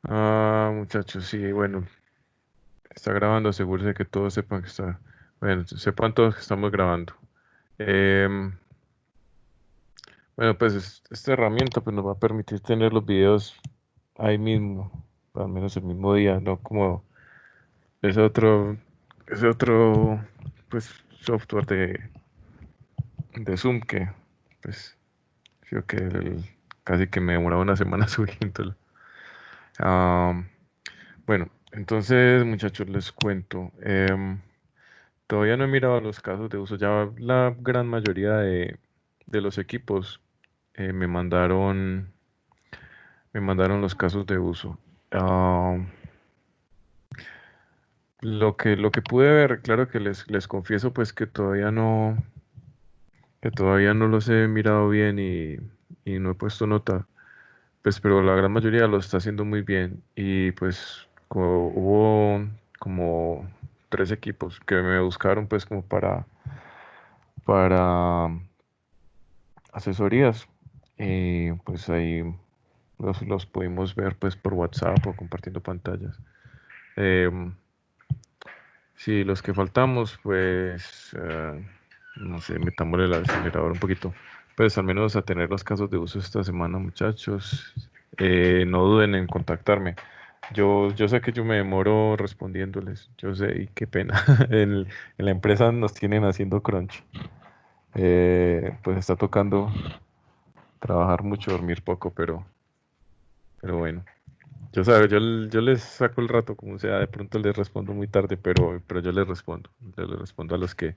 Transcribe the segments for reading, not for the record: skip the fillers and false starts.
Muchachos, sí, bueno, está grabando, asegúrese que todos sepan que está, bueno, sepan todos que estamos grabando. Em, bueno, pues esta herramienta pues nos va a permitir tener los videos ahí mismo, al menos el mismo día, no como ese otro, ese otro, pues, software de Zoom que, pues, creo que casi que me demoraba una semana subiéndolo. Ah, bueno, entonces, muchachos, les cuento. Todavía no he mirado los casos de uso. Ya la gran mayoría de los equipos me mandaron los casos de uso. Ah, lo que pude ver, claro que les confieso pues que todavía no los he mirado bien y no he puesto nota. Pues pero la gran mayoría lo está haciendo muy bien. Y pues hubo como tres equipos que me buscaron pues como para asesorías. Y pues ahí los pudimos ver pues por WhatsApp o compartiendo pantallas. Em, sí, los que faltamos, pues, no sé, metámosle el acelerador un poquito. Pues al menos a tener los casos de uso esta semana, muchachos. No duden en contactarme. Yo sé que yo me demoro respondiéndoles, yo sé, y qué pena. En la empresa nos tienen haciendo crunch. Pues está tocando trabajar mucho, dormir poco, pero bueno. Yo les saco el rato como sea, de pronto les respondo muy tarde, pero yo les respondo a los que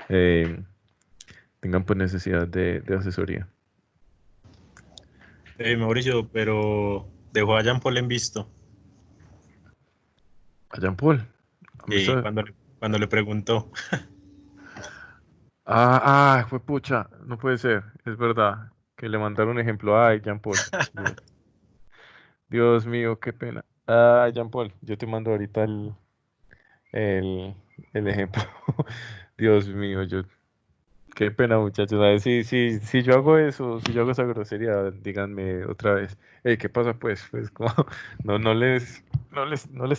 eh, tengan pues necesidad de asesoría. Mauricio, pero dejó a Jean Paul en visto. A Jean Paul, a mí Y está- cuando le preguntó, fue pucha, no puede ser, es verdad, que le mandaron un ejemplo, ay, Jean Paul, Dios mío, qué pena. Ay, Jean Paul, yo te mando ahorita el, el ejemplo. Dios mío, qué pena, muchachos. A ver, si yo hago eso, si yo hago esa grosería, díganme otra vez. ¿Qué pasa, pues? Pues como no les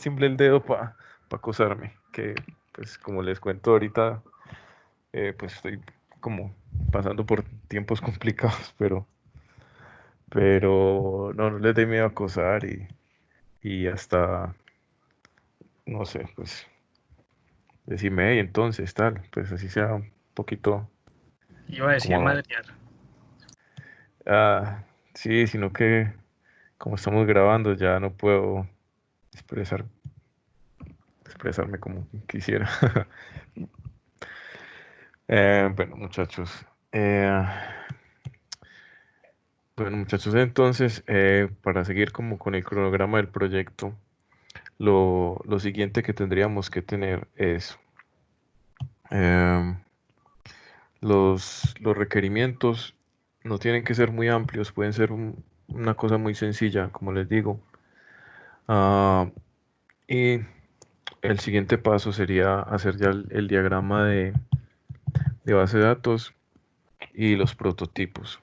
timble el dedo para acosarme. Que, pues, como les cuento ahorita, pues estoy como pasando por tiempos complicados, pero no les dé miedo acosar y hasta, no sé, pues, decirme, hey, entonces, tal, pues así sea un poquito Iba a decir como, madrear. ah, sí, sino que como estamos grabando, ya no puedo expresar, expresarme como quisiera. Bueno, muchachos. eh, bueno, muchachos, entonces, para seguir como con el cronograma del proyecto, lo siguiente que tendríamos que tener es em, los requerimientos no tienen que ser muy amplios, pueden ser una cosa muy sencilla, como les digo. Ah, y el siguiente paso sería hacer ya el diagrama de base de datos y los prototipos.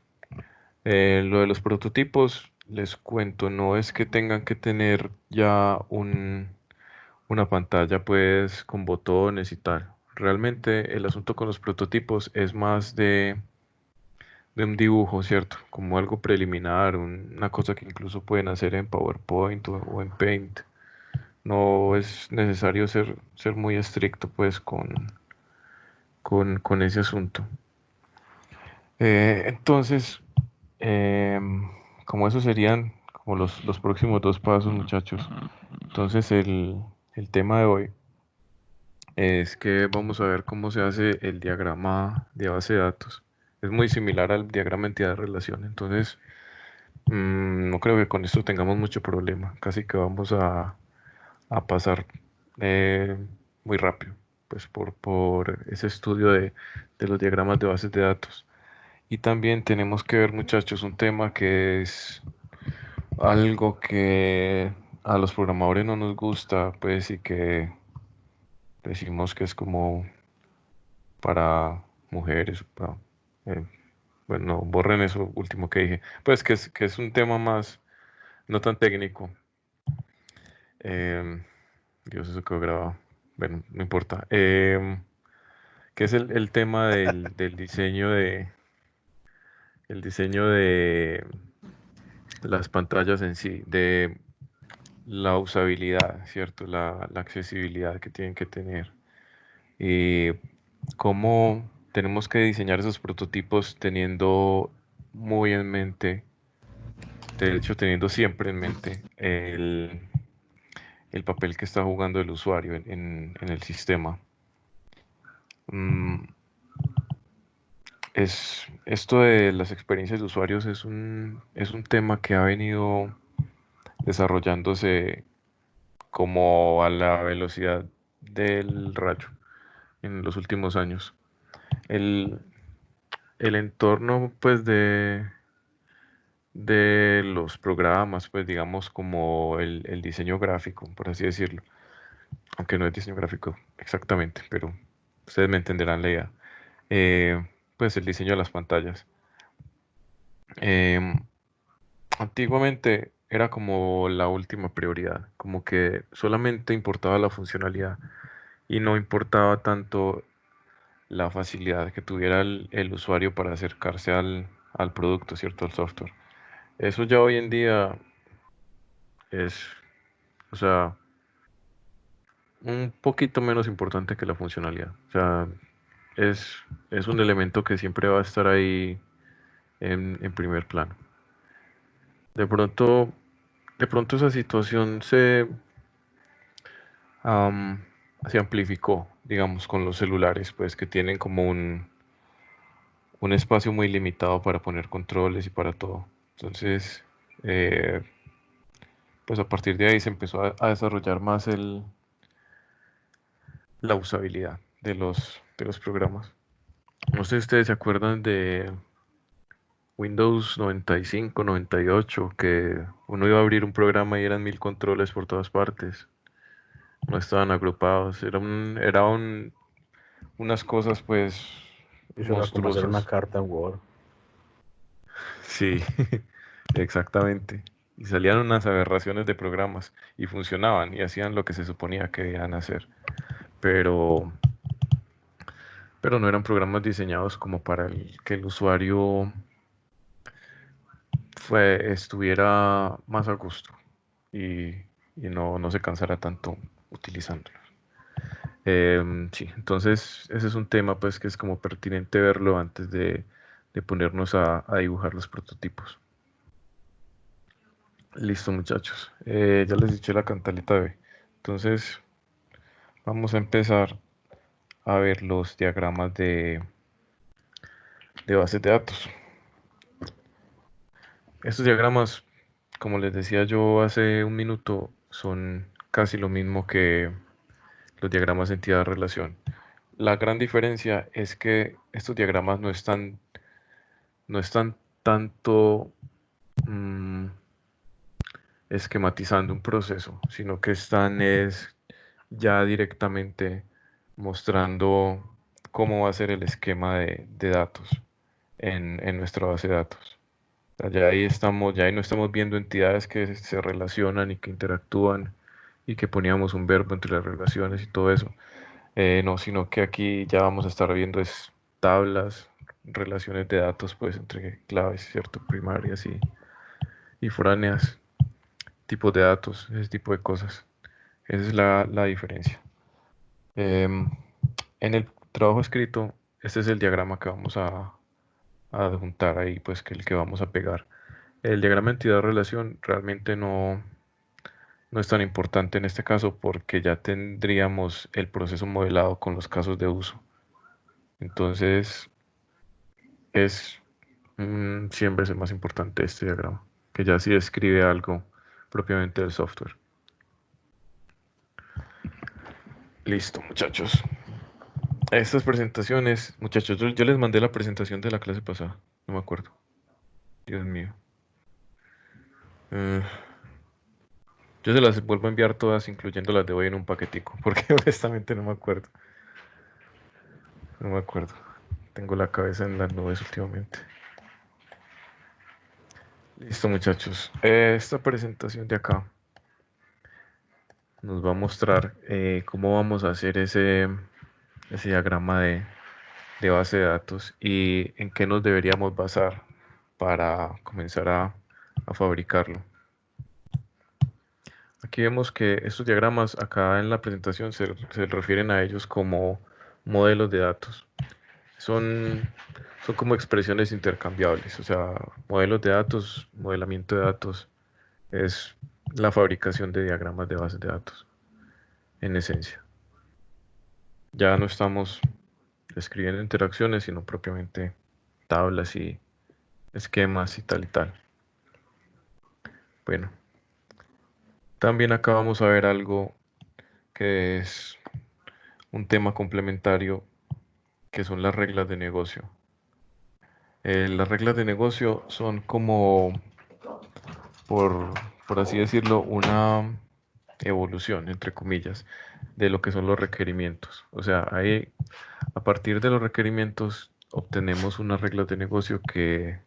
Lo de los prototipos, les cuento, no es que tengan que tener ya una pantalla pues con botones y tal. Realmente el asunto con los prototipos es más de un dibujo, ¿cierto? Como algo preliminar, una cosa que incluso pueden hacer en PowerPoint o en Paint. No es necesario ser muy estricto pues con ese asunto. Entonces, como esos serían como los próximos dos pasos, muchachos. Entonces, el tema de hoy es que vamos a ver cómo se hace el diagrama de base de datos. Es muy similar al diagrama entidad de relación. Entonces, no creo que con esto tengamos mucho problema. Casi que vamos a pasar eh, muy rápido, pues por ese estudio de los diagramas de bases de datos. Y también tenemos que ver, muchachos, un tema que es algo que a los programadores no nos gusta, pues, y que decimos que es como para mujeres. Eh, bueno, borren eso último que dije. Pues que es un tema más, no tan técnico. Em, Dios, eso quedó grabado. Bueno, no importa. ¿Qué es el tema del diseño de las pantallas en sí, de la usabilidad, ¿cierto? La accesibilidad que tienen que tener. Y cómo tenemos que diseñar esos prototipos teniendo muy en mente, de hecho, teniendo siempre en mente el papel que está jugando el usuario en el sistema. Mm, esto de las experiencias de usuarios es un tema que ha venido desarrollándose como a la velocidad del rayo en los últimos años. El, el entorno, pues, de los programas, pues, digamos, como el diseño gráfico, por así decirlo, aunque no es diseño gráfico exactamente, pero ustedes me entenderán la idea. Pues el diseño de las pantallas. Em, Antiguamente era como la última prioridad, como que solamente importaba la funcionalidad y no importaba tanto la facilidad que tuviera el usuario para acercarse al producto, ¿cierto? Al software. Eso ya hoy en día es, o sea, un poquito menos importante que la funcionalidad. O sea, es, es un elemento que siempre va a estar ahí en primer plano. De pronto, de pronto esa situación am, se amplificó, digamos, con los celulares, pues que tienen como un espacio muy limitado para poner controles y para todo. Entonces, eh, pues a partir de ahí se empezó a desarrollar más la usabilidad de los programas. No sé si ustedes se acuerdan de Windows 95, 98, que uno iba a abrir un programa y eran 1000 controles por todas partes. No estaban agrupados. Unas cosas pues Eso era como hacer una monstruosas. carta en Word. Sí, exactamente. Y salían unas aberraciones de programas y funcionaban y hacían lo que se suponía que debían hacer. Pero, pero no eran programas diseñados como para que el usuario estuviera más a gusto y, y no se cansara tanto utilizándolo. Sí, entonces ese es un tema pues que es como pertinente verlo antes de ponernos a dibujar los prototipos. Listo, muchachos. Ya les eché la cantaleta B. Entonces, vamos a empezar a ver los diagramas de bases de datos. Estos diagramas, como les decía yo hace un minuto, son casi lo mismo que los diagramas de entidad-relación. La gran diferencia es que estos diagramas no están tanto mm, esquematizando un proceso, sino que están es ya directamente mostrando cómo va a ser el esquema de datos en nuestra base de datos. O sea, ya ahí no estamos viendo entidades que se relacionan y que interactúan y que poníamos un verbo entre las relaciones y todo eso. No, sino que aquí ya vamos a estar viendo tablas, relaciones de datos pues entre claves, ¿cierto? Primarias y foráneas, tipos de datos, ese tipo de cosas. Esa es la diferencia. Em, en el trabajo escrito, este es el diagrama que vamos a adjuntar ahí, pues que el que vamos a pegar. El diagrama entidad-relación realmente no es tan importante en este caso porque ya tendríamos el proceso modelado con los casos de uso. Entonces, es 100 veces más importante este diagrama, que ya sí describe algo propiamente del software. Listo, muchachos. Estas presentaciones, muchachos, yo les mandé la presentación de la clase pasada, no me acuerdo. Dios mío. Eh, yo se las vuelvo a enviar todas, incluyendo las de hoy en un paquetico, porque honestamente no me acuerdo. No me acuerdo. Tengo la cabeza en las nubes últimamente. Listo, muchachos. Esta presentación de acá nos va a mostrar cómo vamos a hacer ese diagrama de base de datos y en qué nos deberíamos basar para comenzar a fabricarlo. Aquí vemos que estos diagramas acá en la presentación se refieren a ellos como modelos de datos. Son como expresiones intercambiables, o sea, modelos de datos, modelamiento de datos, es la fabricación de diagramas de bases de datos, en esencia. Ya no estamos escribiendo interacciones, sino propiamente tablas y esquemas y tal y tal. Bueno, también acá vamos a ver algo que es un tema complementario, que son las reglas de negocio. Las reglas de negocio son como, por, por así decirlo, una evolución, entre comillas, de lo que son los requerimientos. O sea, ahí, a partir de los requerimientos, obtenemos unas reglas de negocio que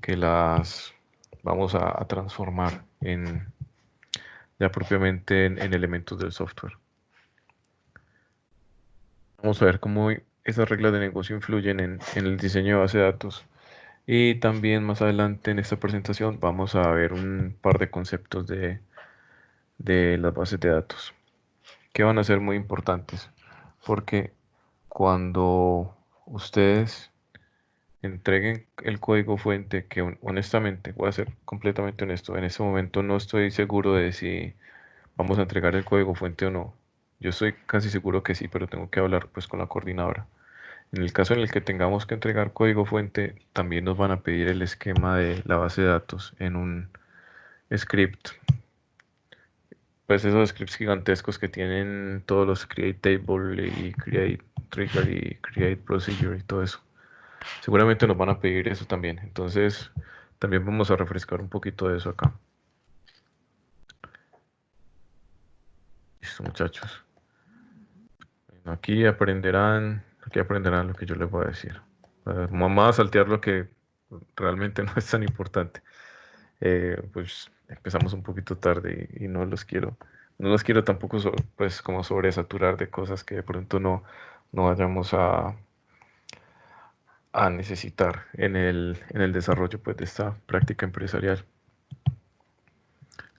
las vamos a transformar ya propiamente en elementos del software. Vamos a ver cómo esas reglas de negocio influyen en el diseño de base de datos. Y también más adelante en esta presentación vamos a ver un par de conceptos de las bases de datos que van a ser muy importantes porque cuando ustedes entreguen el código fuente, que honestamente, voy a ser completamente honesto, en este momento no estoy seguro de si vamos a entregar el código fuente o no. Yo estoy casi seguro que sí, pero tengo que hablar pues con la coordinadora. En el caso en el que tengamos que entregar código fuente, también nos van a pedir el esquema de la base de datos en un script. Pues esos scripts gigantescos que tienen todos los create table y create trigger y create procedure y todo eso. Seguramente nos van a pedir eso también. Entonces, también vamos a refrescar un poquito de eso acá. Listo, muchachos. Bueno, aquí aprenderán lo que yo les voy a decir. Vamos a saltear lo que realmente no es tan importante. Pues empezamos un poquito tarde y no los quiero tampoco pues como sobresaturar de cosas que de pronto no vayamos a necesitar en el desarrollo pues de esta práctica empresarial.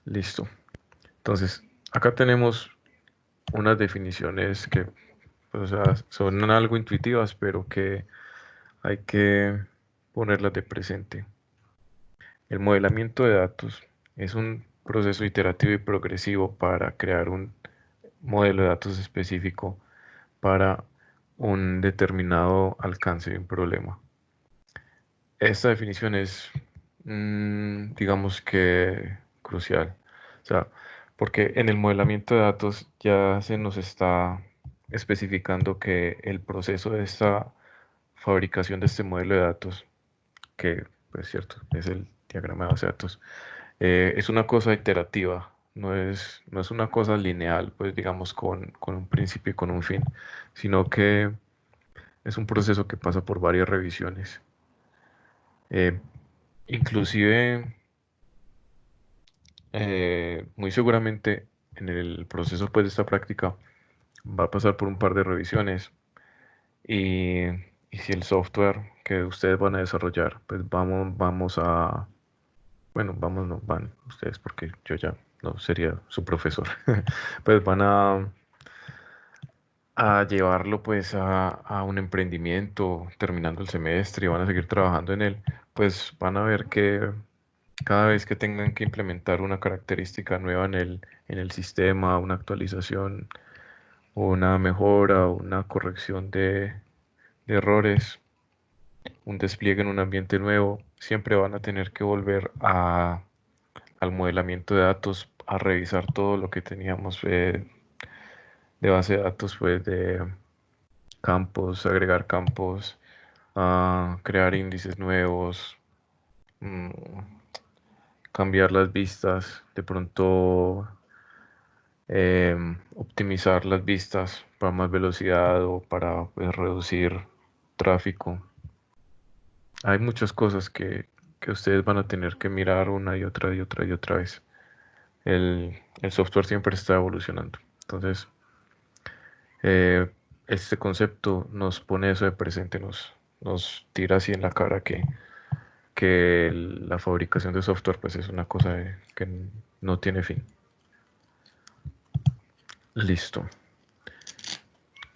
Listo. Entonces, acá tenemos unas definiciones que pues, o sea, son algo intuitivas, pero que hay que ponerlas de presente. El modelamiento de datos es un proceso iterativo y progresivo para crear un modelo de datos específico para un determinado alcance de un problema. Esta definición es, digamos que, crucial. O sea, porque en el modelamiento de datos ya se nos está especificando que el proceso de esta fabricación de este modelo de datos, que, pues cierto, es el diagrama de base de datos, es una cosa iterativa, no es una cosa lineal, pues digamos, con un principio y con un fin, sino que es un proceso que pasa por varias revisiones. Eh, Inclusive, muy seguramente en el proceso pues, de esta práctica va a pasar por un par de revisiones y, y si el software que ustedes van a desarrollar, pues vamos a, bueno, vamos, no van ustedes porque yo ya no sería su profesor, pues van a llevarlo pues a un emprendimiento terminando el semestre y van a seguir trabajando en él, pues van a ver que cada vez que tengan que implementar una característica nueva en el sistema, una actualización, una mejora, una corrección de errores, un despliegue en un ambiente nuevo, siempre van a tener que volver al modelamiento de datos, a revisar todo lo que teníamos de base de datos, pues de campos, agregar campos, a crear índices nuevos, mm, cambiar las vistas, de pronto optimizar las vistas para más velocidad o para pues, reducir tráfico. Hay muchas cosas que ustedes van a tener que mirar una y otra y otra y otra vez el software siempre está evolucionando. Entonces, este concepto nos pone eso de presente, nos tira así en la cara que la fabricación de software pues es una cosa que no tiene fin. Listo.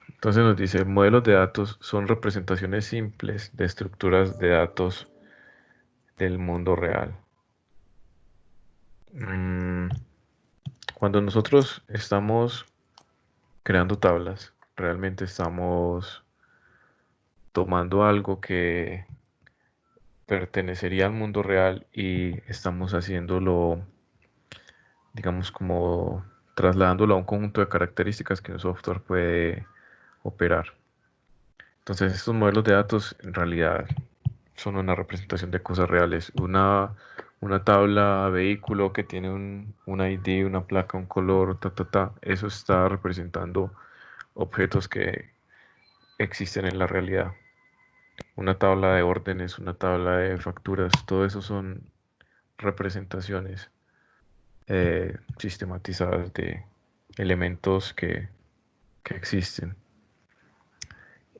Entonces nos dice, modelos de datos son representaciones simples de estructuras de datos del mundo real. Cuando nosotros estamos creando tablas, realmente estamos tomando algo que pertenecería al mundo real y estamos haciéndolo, digamos, como trasladándolo a un conjunto de características que un software puede operar. Entonces, estos modelos de datos en realidad son una representación de cosas reales. Una tabla vehículo que tiene un ID, una placa, un color, eso está representando objetos que existen en la realidad. Una tabla de órdenes, una tabla de facturas, todo eso son representaciones sistematizadas de elementos que existen.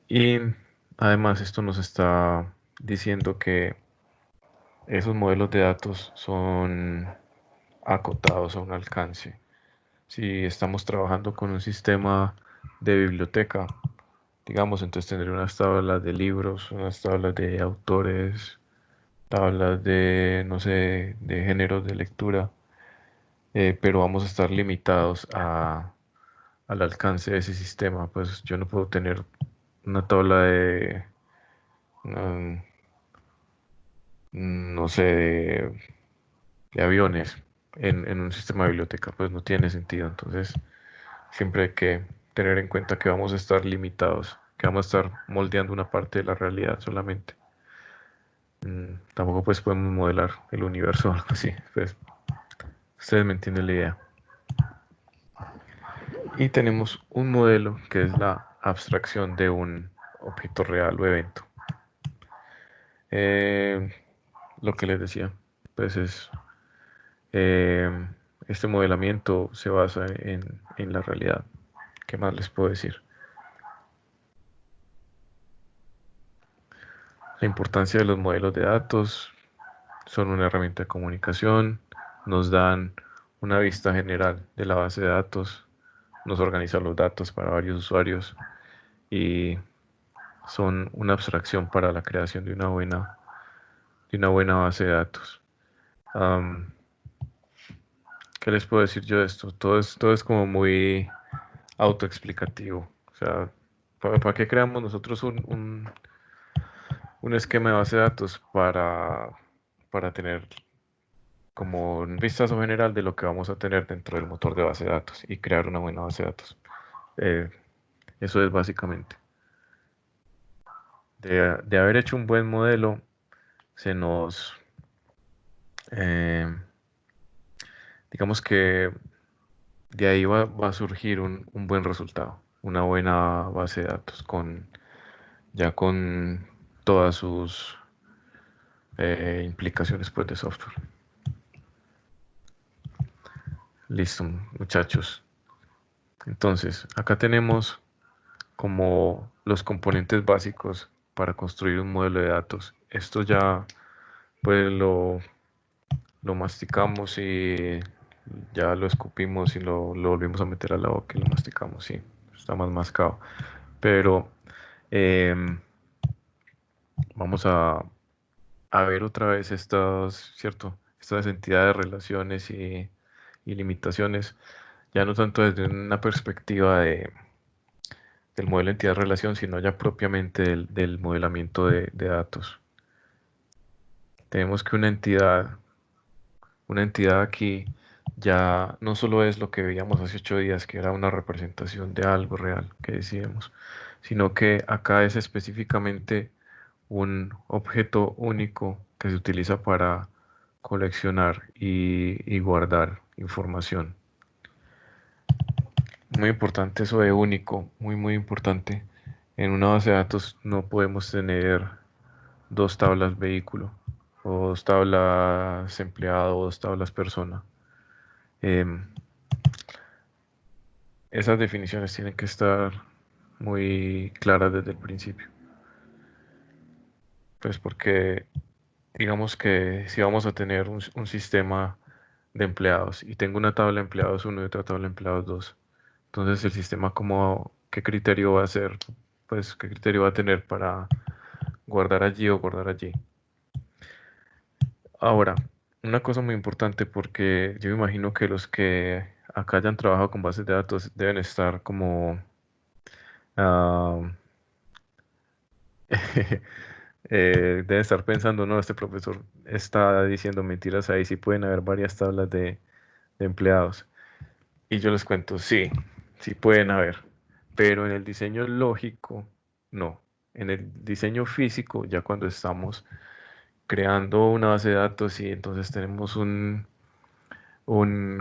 Y además esto nos está diciendo que esos modelos de datos son acotados a un alcance. Si estamos trabajando con un sistema de biblioteca, digamos, entonces tendré unas tablas de libros, unas tablas de autores, tablas de, no sé, de géneros de lectura, pero vamos a estar limitados al alcance de ese sistema. Pues yo no puedo tener una tabla de, mm, no sé, de aviones en un sistema de biblioteca, pues no tiene sentido. Entonces, siempre hay que tener en cuenta que vamos a estar limitados, que vamos a estar moldeando una parte de la realidad solamente. Tampoco pues podemos modelar el universo o algo así. Pues, ustedes me entienden la idea. Y tenemos un modelo que es la abstracción de un objeto real o evento. Eh, lo que les decía, pues es eh, este modelamiento se basa en la realidad. ¿Qué más les puedo decir? La importancia de los modelos de datos son una herramienta de comunicación, nos dan una vista general de la base de datos, nos organizan los datos para varios usuarios y son una abstracción para la creación de una buena base de datos. Um, ¿Qué les puedo decir yo de esto? Todo es como muy autoexplicativo. O sea, ¿para qué creamos nosotros un esquema de base de datos para tener como un vistazo general de lo que vamos a tener dentro del motor de base de datos y crear una buena base de datos? Eh, Eso es básicamente. De haber hecho un buen modelo, se nos, eh, digamos que de ahí va a surgir un buen resultado, una buena base de datos ya con todas sus implicaciones pues, de software. Listo, muchachos. Entonces, acá tenemos como los componentes básicos para construir un modelo de datos. Esto ya pues lo masticamos y ya lo escupimos y lo volvimos a meter a la boca y lo masticamos, sí, está más mascado. Pero em, vamos a ver otra vez ¿cierto? Estas entidades, relaciones y limitaciones, ya no tanto desde una perspectiva del modelo entidad-relación, sino ya propiamente del modelamiento de datos. Tenemos que una entidad aquí ya no solo es lo que veíamos hace 8 días, que era una representación de algo real que decíamos, sino que acá es específicamente un objeto único que se utiliza para coleccionar y guardar información. Muy importante eso de único, muy importante. En una base de datos no podemos tener dos tablas vehículo, o dos tablas empleado, o dos tablas persona. Em, Esas definiciones tienen que estar muy claras desde el principio. Pues porque digamos que si vamos a tener un sistema de empleados y tengo una tabla de empleados uno y otra tabla de empleados 2, entonces el sistema ¿qué criterio va a hacer? Pues qué criterio va a tener para guardar allí o guardar allí. Ahora, una cosa muy importante porque yo me imagino que los que acá hayan trabajado con bases de datos deben estar como ah, deben estar pensando, no, este profesor está diciendo mentiras ahí, sí pueden haber varias tablas de empleados. Y yo les cuento, sí, sí pueden haber, pero en el diseño lógico, no. En el diseño físico, ya cuando estamos creando una base de datos y entonces tenemos un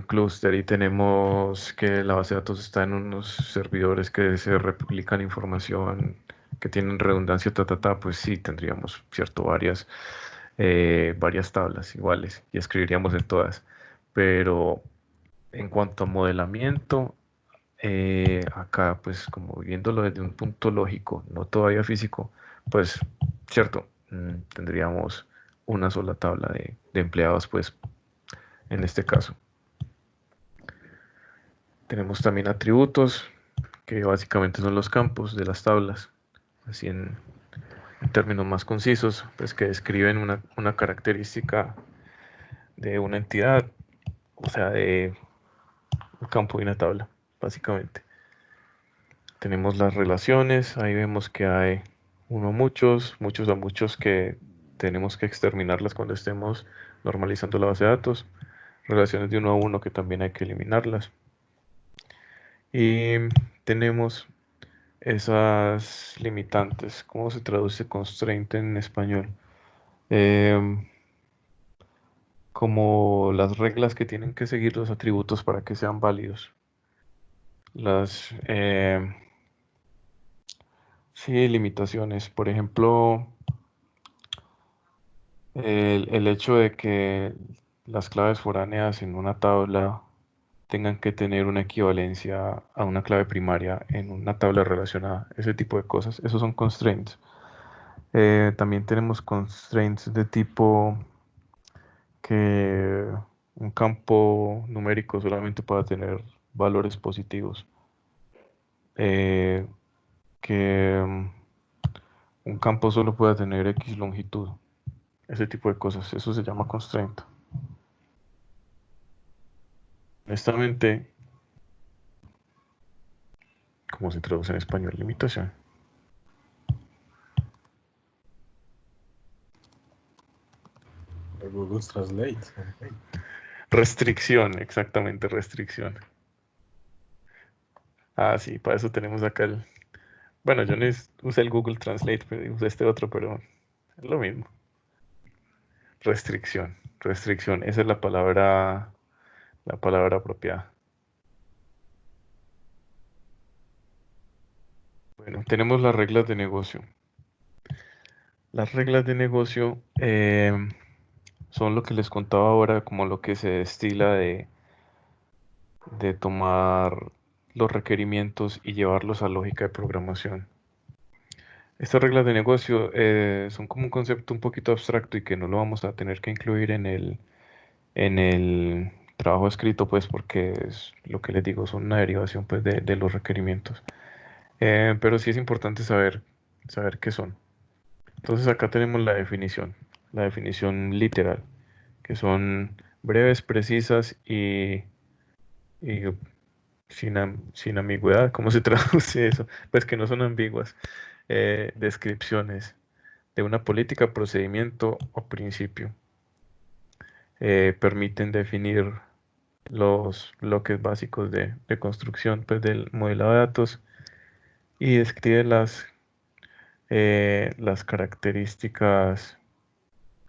clúster y tenemos que la base de datos está en unos servidores que se replican información, que tienen redundancia, pues sí, tendríamos, cierto, varias tablas iguales y escribiríamos en todas. Pero en cuanto a modelamiento, acá, pues como viéndolo desde un punto lógico, no todavía físico, pues cierto, tendríamos una sola tabla de empleados, pues en este caso. Tenemos también atributos, que básicamente son los campos de las tablas, así en términos más concisos, pues que describen una característica de una entidad, o sea, de un campo y una tabla, básicamente. Tenemos las relaciones, ahí vemos que hay muchos a muchos que tenemos que exterminarlas cuando estemos normalizando la base de datos. Relaciones de uno a uno que también hay que eliminarlas. Y tenemos esas limitantes. ¿Cómo se traduce constraint en español? Em, Como las reglas que tienen que seguir los atributos para que sean válidos. Las, sí, limitaciones. Por ejemplo, el hecho de que las claves foráneas en una tabla tengan que tener una equivalencia a una clave primaria en una tabla relacionada, ese tipo de cosas, esos son constraints. También tenemos constraints de tipo que un campo numérico solamente pueda tener valores positivos, eh, que un campo solo pueda tener X longitud, ese tipo de cosas, eso se llama constraint. Honestamente, ¿cómo se traduce en español? Limitación. Google Translate. Restricción, exactamente, restricción. Ah, sí, para eso tenemos acá el... Bueno, yo no usé el Google Translate, pero usé este otro, pero es lo mismo. Restricción, restricción, esa es la palabra apropiada. Bueno, tenemos las reglas de negocio. Las reglas de negocio son lo que les contaba ahora, como lo que se destila de tomar los requerimientos y llevarlos a lógica de programación. Estas reglas de negocio son como un concepto un poquito abstracto y que no lo vamos a tener que incluir en el trabajo escrito, pues porque es lo que les digo, son una derivación pues de los requerimientos. Pero sí es importante saber qué son. Entonces acá tenemos la definición literal, que son breves, precisas y sin ambigüedad. ¿Cómo se traduce eso? Pues que no son ambiguas. Descripciones de una política, procedimiento o principio. Permiten definir los bloques básicos de construcción pues, del modelado de datos y describe las características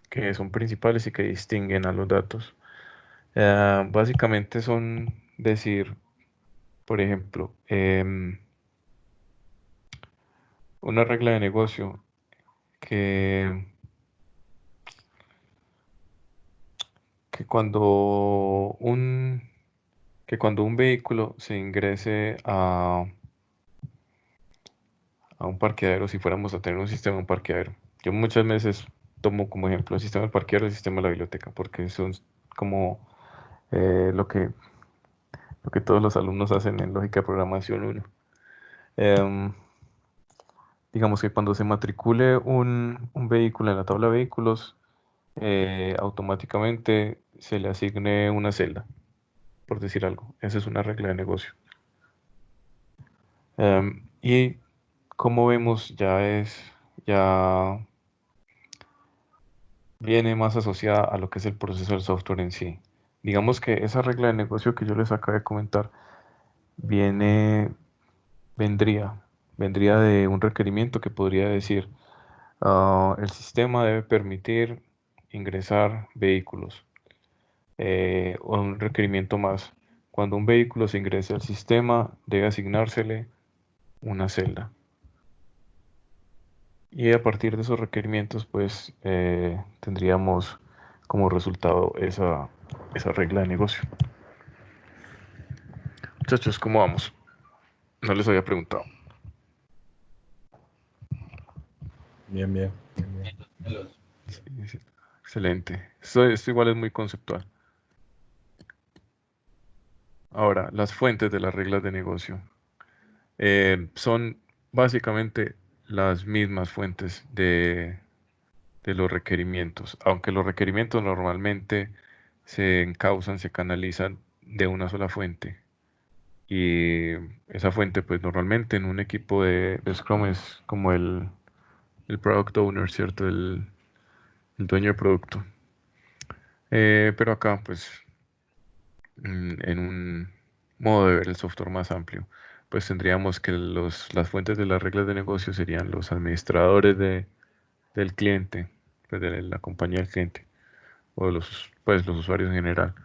que son principales y que distinguen a los datos. Básicamente son decir, por ejemplo, una regla de negocio que, que cuando que cuando un vehículo se ingrese a un parqueadero, si fuéramos a tener un sistema de un parqueadero, yo muchas veces tomo como ejemplo el sistema del parqueadero y el sistema de la biblioteca, porque son como lo que todos los alumnos hacen en lógica de programación 1. Em, digamos que cuando se matricule un vehículo en la tabla de vehículos, automáticamente se le asigne una celda, por decir algo. Esa es una regla de negocio. Y como vemos, ya viene más asociada a lo que es el proceso del software en sí. Digamos que esa regla de negocio que yo les acabo de comentar viene, vendría, vendría de un requerimiento que podría decir, el sistema debe permitir ingresar vehículos. O un requerimiento más. Cuando un vehículo se ingrese al sistema, debe asignársele una celda. Y a partir de esos requerimientos, pues tendríamos como resultado esa regla de negocio. Muchachos, ¿cómo vamos? No les había preguntado. Bien, bien. Sí, sí. Excelente. Esto igual es muy conceptual. Ahora, las fuentes de las reglas de negocio. Son básicamente las mismas fuentes de los requerimientos, aunque los requerimientos normalmente se encausan, se canalizan de una sola fuente. Y esa fuente, pues normalmente en un equipo de Scrum es como el product owner, ¿cierto? El dueño del producto. Pero acá, pues, en un modo de ver el software más amplio, pues tendríamos que las fuentes de las reglas de negocio serían los administradores del cliente, pues de la compañía del cliente, o pues, los usuarios en general.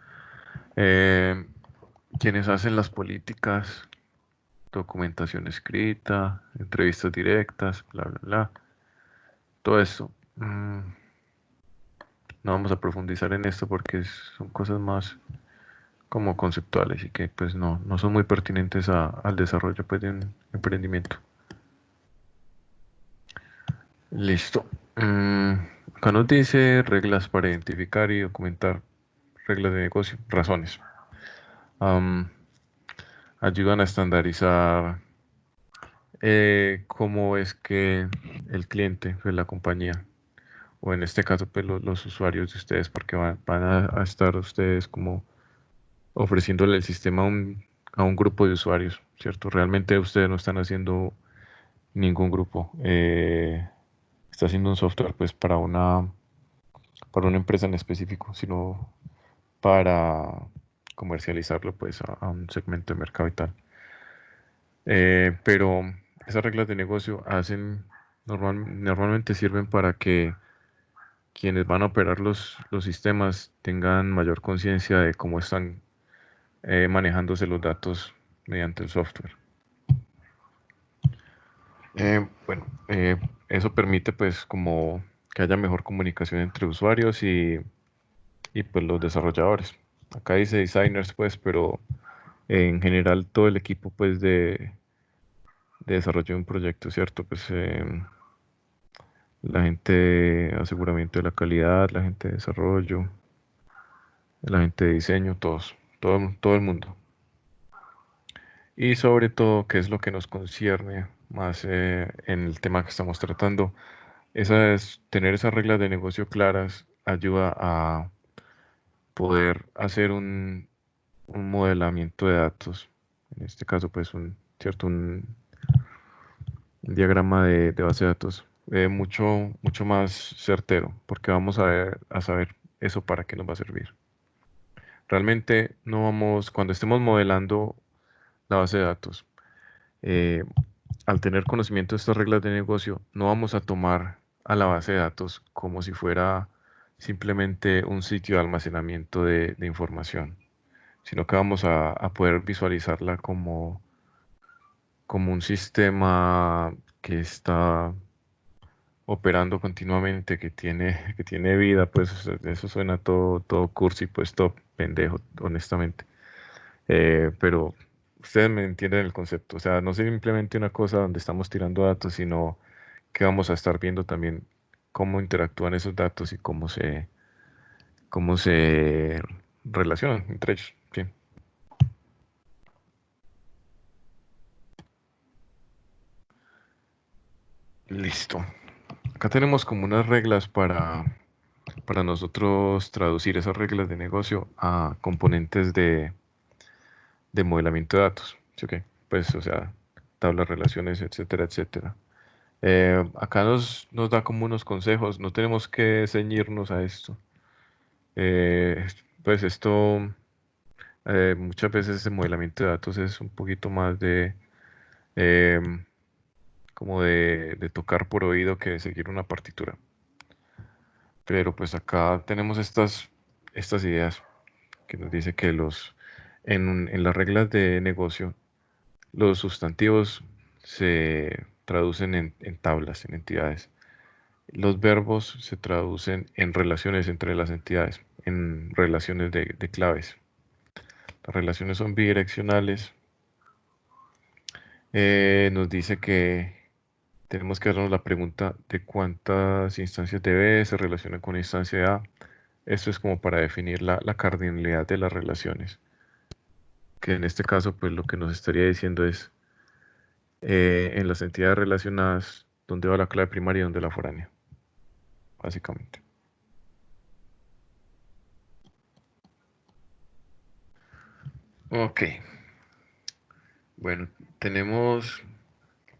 Eh, Quienes hacen las políticas, documentación escrita, entrevistas directas, bla, bla, bla. Todo esto. No vamos a profundizar en esto porque son cosas más como conceptuales y que pues no son muy pertinentes al desarrollo pues, de un emprendimiento. Listo. Acá nos dice reglas para identificar y documentar reglas de negocio, razones. Am, Ayudan a estandarizar cómo es que el cliente, pues la compañía, o en este caso pues los usuarios de ustedes, porque van a estar ustedes como ofreciéndole el sistema a un grupo de usuarios, ¿cierto? Realmente ustedes no están haciendo ningún grupo. Está haciendo un software pues para una empresa en específico, sino para comercializarlo pues a un segmento de mercado y tal. Pero esas reglas de negocio normalmente sirven para que quienes van a operar los sistemas tengan mayor conciencia de cómo están manejándose los datos mediante el software. Bueno, eso permite pues como que haya mejor comunicación entre usuarios y pues los desarrolladores. Acá dice designers pues, pero en general todo el equipo pues de desarrollo de un proyecto, ¿cierto? Pues la gente de aseguramiento de la calidad, la gente de desarrollo, la gente de diseño, todo el mundo. Y sobre todo, qué es lo que nos concierne más en el tema que estamos tratando, tener esas reglas de negocio claras ayuda a poder hacer un modelamiento de datos. En este caso, pues, un diagrama de base de datos mucho más certero, porque vamos a saber eso para qué nos va a servir. Realmente no vamos, cuando estemos modelando la base de datos, eh, al tener conocimiento de estas reglas de negocio, no vamos a tomar a la base de datos como si fuera simplemente un sitio de almacenamiento de información, sino que vamos a poder visualizarla como un sistema que está operando continuamente, que tiene vida, pues eso suena todo cursi, pues todo pendejo, honestamente. Pero ustedes me entienden el concepto. O sea, no es simplemente una cosa donde estamos tirando datos, sino que vamos a estar viendo también cómo interactúan esos datos y cómo se relacionan entre ellos. Sí. Listo. Acá tenemos como unas reglas para nosotros traducir esas reglas de negocio a componentes de modelamiento de datos. ¿Sí o qué? Pues, o sea, tablas, relaciones, etcétera, etcétera. Acá nos da como unos consejos, no tenemos que ceñirnos a esto. Pues esto, muchas veces el modelamiento de datos es un poquito más em, como de tocar por oído que de seguir una partitura. Pero pues acá tenemos estas ideas que nos dice que en las reglas de negocio, los sustantivos se traducen en tablas, en entidades. Los verbos se traducen en relaciones entre las entidades, en relaciones de claves. Las relaciones son bidireccionales. Nos dice que tenemos que hacernos la pregunta de cuántas instancias de B se relacionan con una instancia de A. Esto es como para definir la cardinalidad de las relaciones, que en este caso, pues lo que nos estaría diciendo es en las entidades relacionadas, dónde va la clave primaria y dónde la foránea, básicamente. Ok, bueno, tenemos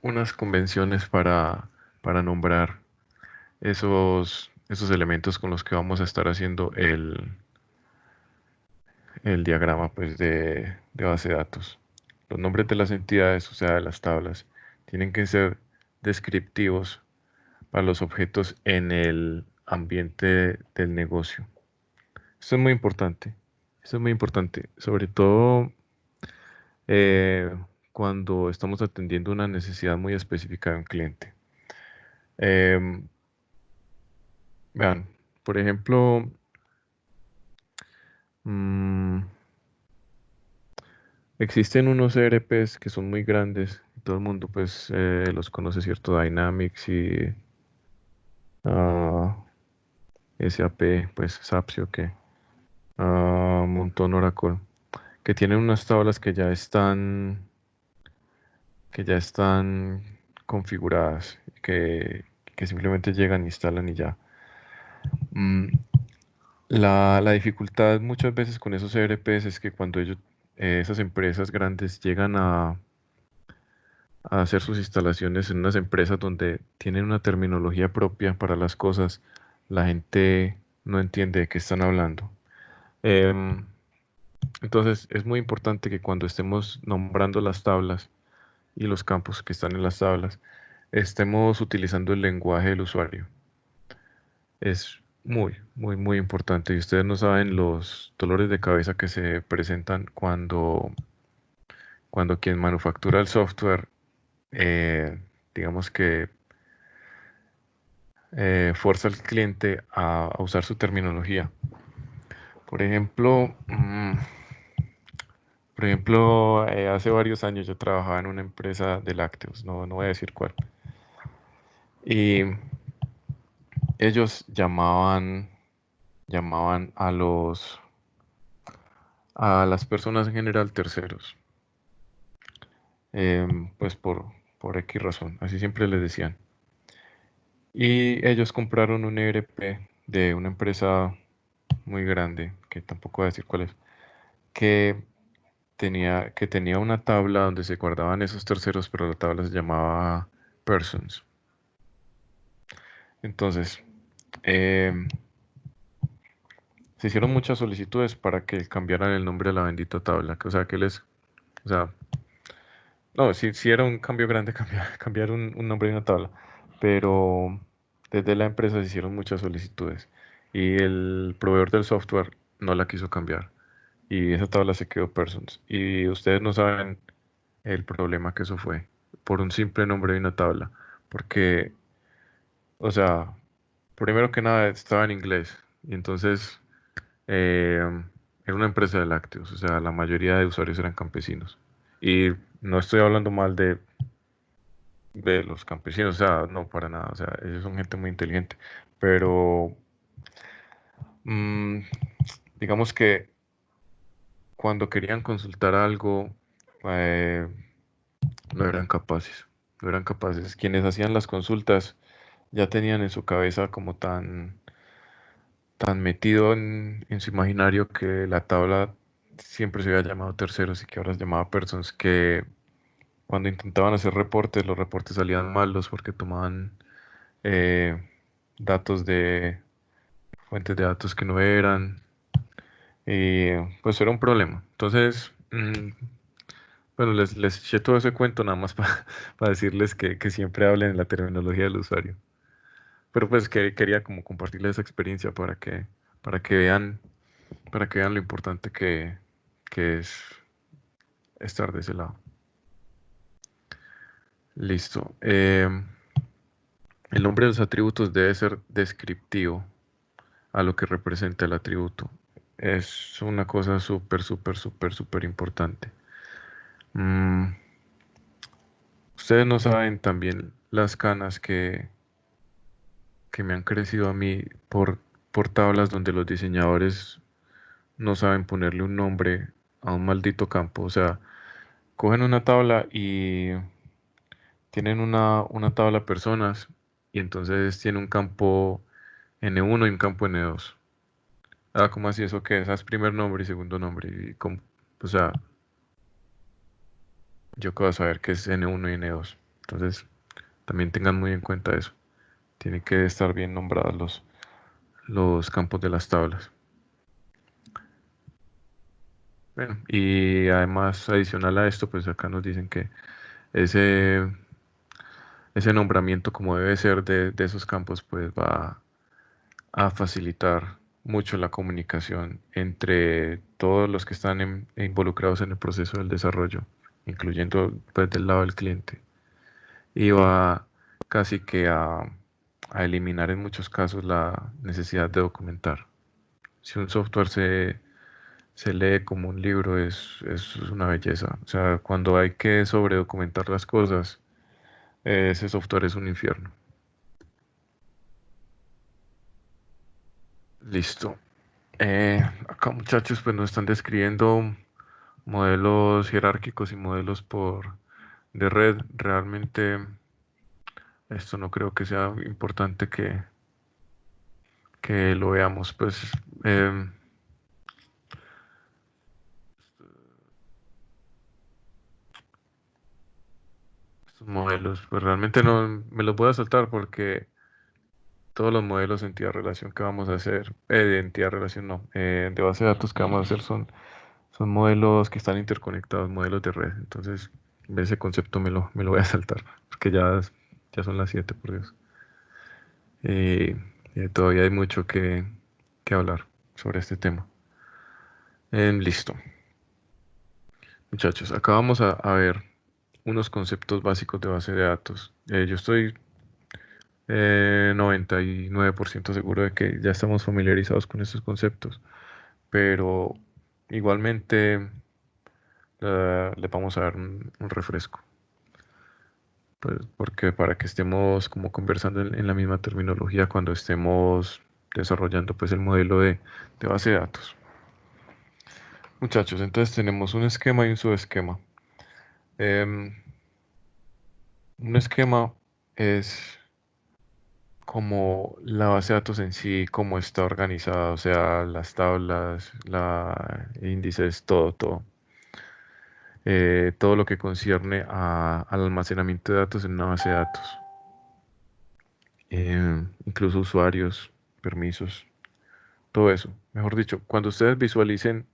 unas convenciones para nombrar esos elementos con los que vamos a estar haciendo el diagrama pues, de base de datos. Los nombres de las entidades, o sea, de las tablas, tienen que ser descriptivos para los objetos en el ambiente del negocio. Esto es muy importante. Esto es muy importante, sobre todo eh, cuando estamos atendiendo una necesidad muy específica de un cliente. Em, Vean, por ejemplo, mm, existen unos ERPs que son muy grandes. Todo el mundo pues los conoce, ¿cierto? Dynamics y ah, SAP, pues SAP, ¿sí o qué? Un montón Oracle, que tienen unas tablas que ya están configuradas, que simplemente llegan, instalan y ya. Mm, la dificultad muchas veces con esos ERPs es que cuando esas empresas grandes llegan a hacer sus instalaciones en unas empresas donde tienen una terminología propia para las cosas, la gente no entiende de qué están hablando. Em, entonces es muy importante que cuando estemos nombrando las tablas y los campos que están en las tablas, estemos utilizando el lenguaje del usuario. Es muy, muy, muy importante. Y ustedes no saben los dolores de cabeza que se presentan cuando quien manufactura el software, digamos que fuerza al cliente a usar su terminología. Por ejemplo, hace varios años yo trabajaba en una empresa de lácteos, no voy a decir cuál. Y ellos llamaban a las personas en general terceros, pues por X razón, así siempre les decían. Y ellos compraron un ERP de una empresa muy grande, que tampoco voy a decir cuál es, que tenía una tabla donde se guardaban esos terceros, pero la tabla se llamaba Persons. Entonces, em, se hicieron muchas solicitudes para que cambiaran el nombre de la bendita tabla, o sea, o sea, no, sí era un cambio grande cambiar un nombre de una tabla, pero desde la empresa se hicieron muchas solicitudes y el proveedor del software no la quiso cambiar y esa tabla se quedó Persons. Y ustedes no saben el problema que eso fue por un simple nombre de una tabla, porque, o sea, primero que nada estaba en inglés y entonces eh, era una empresa de lácteos, o sea, la mayoría de usuarios eran campesinos. Y no estoy hablando mal de los campesinos, o sea, no para nada, o sea, ellos son gente muy inteligente, pero mm, digamos que cuando querían consultar algo, eh, no eran capaces, no eran capaces. Quienes hacían las consultas ya tenían en su cabeza como tan metido en su imaginario que la tabla siempre se había llamado terceros y que ahora se llamaba persons, que cuando intentaban hacer reportes, los reportes salían malos porque tomaban eh, datos de fuentes de datos que no eran, y pues era un problema. Entonces, bueno, les eché todo ese cuento nada más para decirles que siempre hablen en la terminología del usuario. Pero pues que quería como compartirles esa experiencia para que vean, para que vean lo importante que es estar de ese lado. Listo. El nombre de los atributos debe ser descriptivo a lo que representa el atributo. Es una cosa súper importante. Mm, Ustedes no saben también las canas que me han crecido a mí por tablas donde los diseñadores no saben ponerle un nombre a un maldito campo. O sea, cogen una tabla y tienen una tabla personas y entonces tiene un campo N1 y un campo N2. Ah, ¿cómo así eso qué es? Haz primer nombre y segundo nombre. O sea, yo qué voy a saber qué es N1 y N2. Entonces, también tengan muy en cuenta eso. Tienen que estar bien nombrados los campos de las tablas. Bueno, y además, adicional a esto, pues acá nos dicen que ese, ese nombramiento como debe ser de esos campos, pues va a facilitar mucho la comunicación entre todos los que están involucrados en el proceso del desarrollo, incluyendo pues del lado del cliente. Y va casi que a eliminar en muchos casos la necesidad de documentar. Si un software se lee como un libro, es una belleza. O sea, cuando hay que sobredocumentar las cosas, ese software es un infierno. Listo. Acá muchachos, pues nos están describiendo modelos jerárquicos y modelos de red. Realmente esto no creo que sea importante que lo veamos. Pues em, estos modelos, pues realmente no me los voy a saltar porque todos los modelos de entidad-relación que vamos a hacer, de entidad-relación no, de base de datos que vamos a hacer son modelos que están interconectados, modelos de red. Entonces, ese concepto me lo voy a saltar, porque ya son las 7, por Dios. Y, todavía hay mucho que hablar sobre este tema. Listo. Muchachos, acá vamos a ver unos conceptos básicos de base de datos. Yo estoy 99% seguro de que ya estamos familiarizados con estos conceptos, pero igualmente le vamos a dar un refresco, pues, porque para que estemos como conversando en la misma terminología cuando estemos desarrollando pues el modelo de base de datos. Muchachos, entonces tenemos un esquema y un subesquema. Em, un esquema es como la base de datos en sí, cómo está organizada, o sea, las tablas, índices, todo. Todo lo que concierne al almacenamiento de datos en una base de datos. Incluso usuarios, permisos, todo eso. Mejor dicho, cuando ustedes visualicen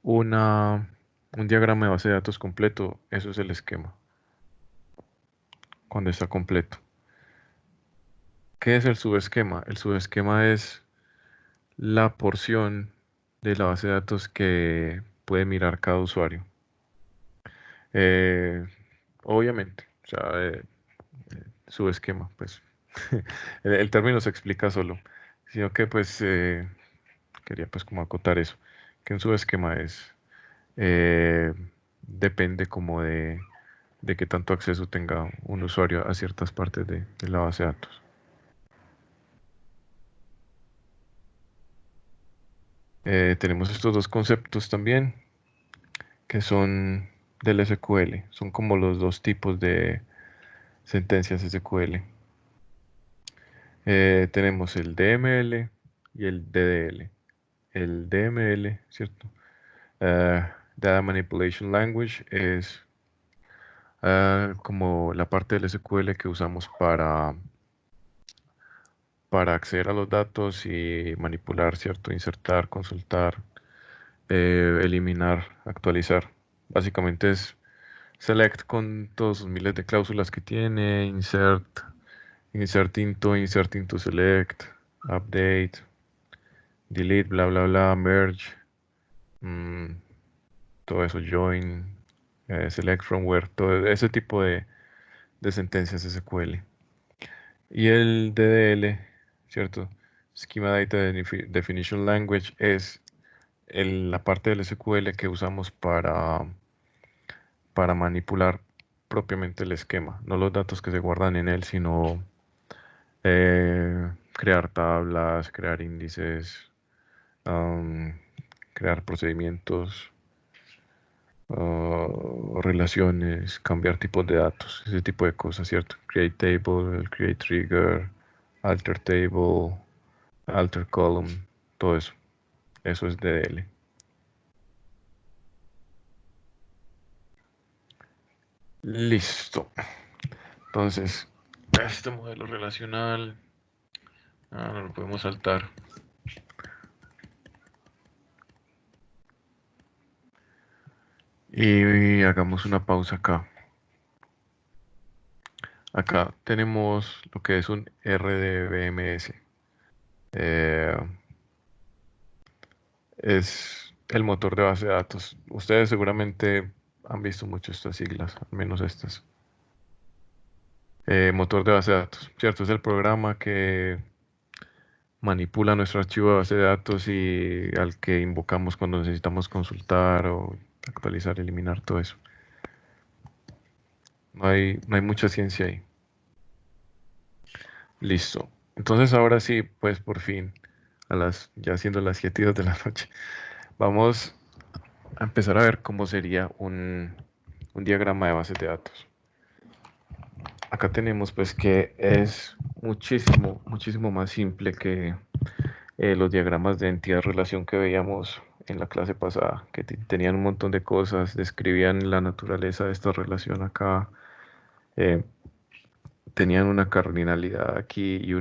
una, un diagrama de base de datos completo, eso es el esquema, cuando está completo. ¿Qué es el subesquema? El subesquema es la porción de la base de datos que puede mirar cada usuario. Eh, Obviamente, o sea, subesquema, pues el término se explica solo, sino que pues quería pues como acotar eso, que en su esquema depende como de qué tanto acceso tenga un usuario a ciertas partes de la base de datos. Tenemos estos dos conceptos también, que son del SQL. Son como los dos tipos de sentencias SQL. Tenemos el DML y el DDL. El DML, ¿cierto? Data Manipulation Language es como la parte del SQL que usamos para acceder a los datos y manipular, ¿cierto? Insertar, consultar, eliminar, actualizar. Básicamente es select con todos sus miles de cláusulas que tiene, insert into select, update, delete, bla, bla, bla, merge, mm, todo eso, join, select from where, todo ese tipo de sentencias SQL. Y el DDL, ¿cierto? Schema Data Definition Language es la parte del SQL que usamos para manipular propiamente el esquema, no los datos que se guardan en él, sino crear tablas, crear índices, um, crear procedimientos, relaciones, cambiar tipos de datos, ese tipo de cosas, ¿cierto? Create table, create trigger, alter table, alter column, todo eso. Eso es DDL. Listo. Entonces, este modelo relacional, no lo podemos saltar. Y hagamos una pausa acá. Acá tenemos lo que es un RDBMS. Es el motor de base de datos. Ustedes seguramente han visto mucho estas siglas, al menos estas. Motor de base de datos, ¿cierto? Es el programa que manipula nuestro archivo de base de datos y al que invocamos cuando necesitamos consultar o actualizar, eliminar todo eso. No hay mucha ciencia ahí. Listo. Entonces ahora sí, pues por fin, ya siendo las 7:02 de la noche, vamos a empezar a ver cómo sería un diagrama de bases de datos. Acá tenemos pues que es muchísimo, muchísimo más simple que los diagramas de entidad-relación que veíamos en la clase pasada, que tenían un montón de cosas, describían la naturaleza de esta relación acá, tenían una cardinalidad aquí y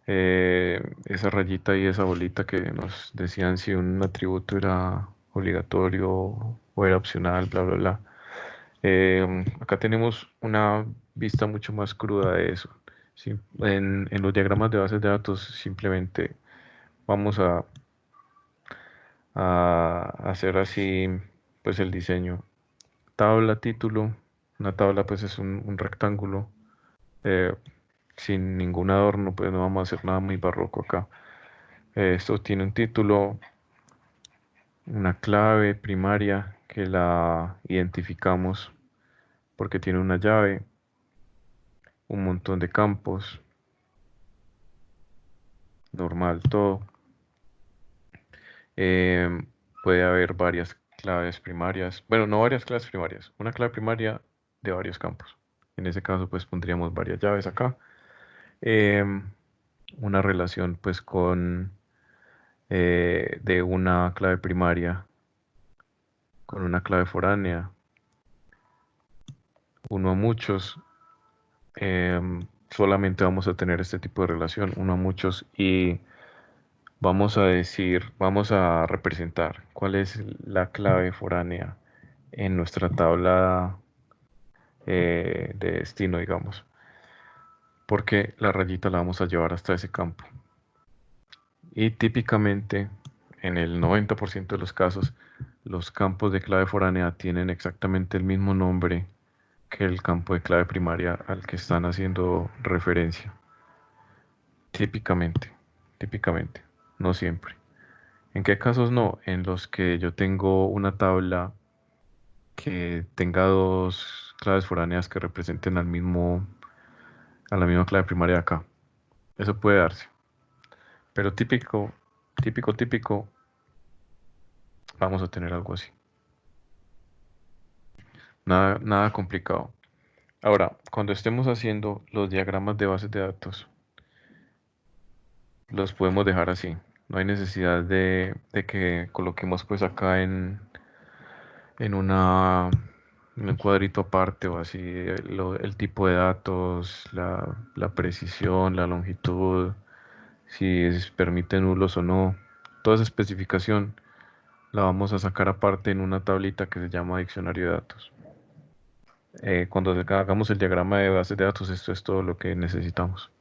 esa rayita y esa bolita que nos decían si un atributo era obligatorio o era opcional, bla, bla, bla. Acá tenemos una vista mucho más cruda de eso. En los diagramas de bases de datos simplemente vamos a hacer así pues el diseño. Tabla, título. Una tabla pues es un rectángulo eh, sin ningún adorno, pues no vamos a hacer nada muy barroco acá. Esto tiene un título, una clave primaria que la identificamos porque tiene una llave, un montón de campos, normal todo. Puede haber varias claves primarias, bueno, no varias claves primarias, una clave primaria de varios campos. En ese caso, pues pondríamos varias llaves acá. Una relación, pues, de una clave primaria con una clave foránea, uno a muchos. Solamente vamos a tener este tipo de relación, uno a muchos, y vamos a representar cuál es la clave foránea en nuestra tabla de destino, digamos, porque la rayita la vamos a llevar hasta ese campo. Y típicamente, en el 90% de los casos, los campos de clave foránea tienen exactamente el mismo nombre que el campo de clave primaria al que están haciendo referencia. Típicamente, no siempre. ¿En qué casos no? En los que yo tengo una tabla que tenga dos claves foráneas que representen a la misma clave primaria de acá. Eso puede darse. Pero típico, vamos a tener algo así. Nada complicado. Ahora, cuando estemos haciendo los diagramas de bases de datos, los podemos dejar así. No hay necesidad de que coloquemos pues acá en en un cuadrito aparte o así el tipo de datos, la precisión, la longitud, si permite nulos o no. Toda esa especificación la vamos a sacar aparte en una tablita que se llama diccionario de datos. Cuando hagamos el diagrama de bases de datos, esto es todo lo que necesitamos.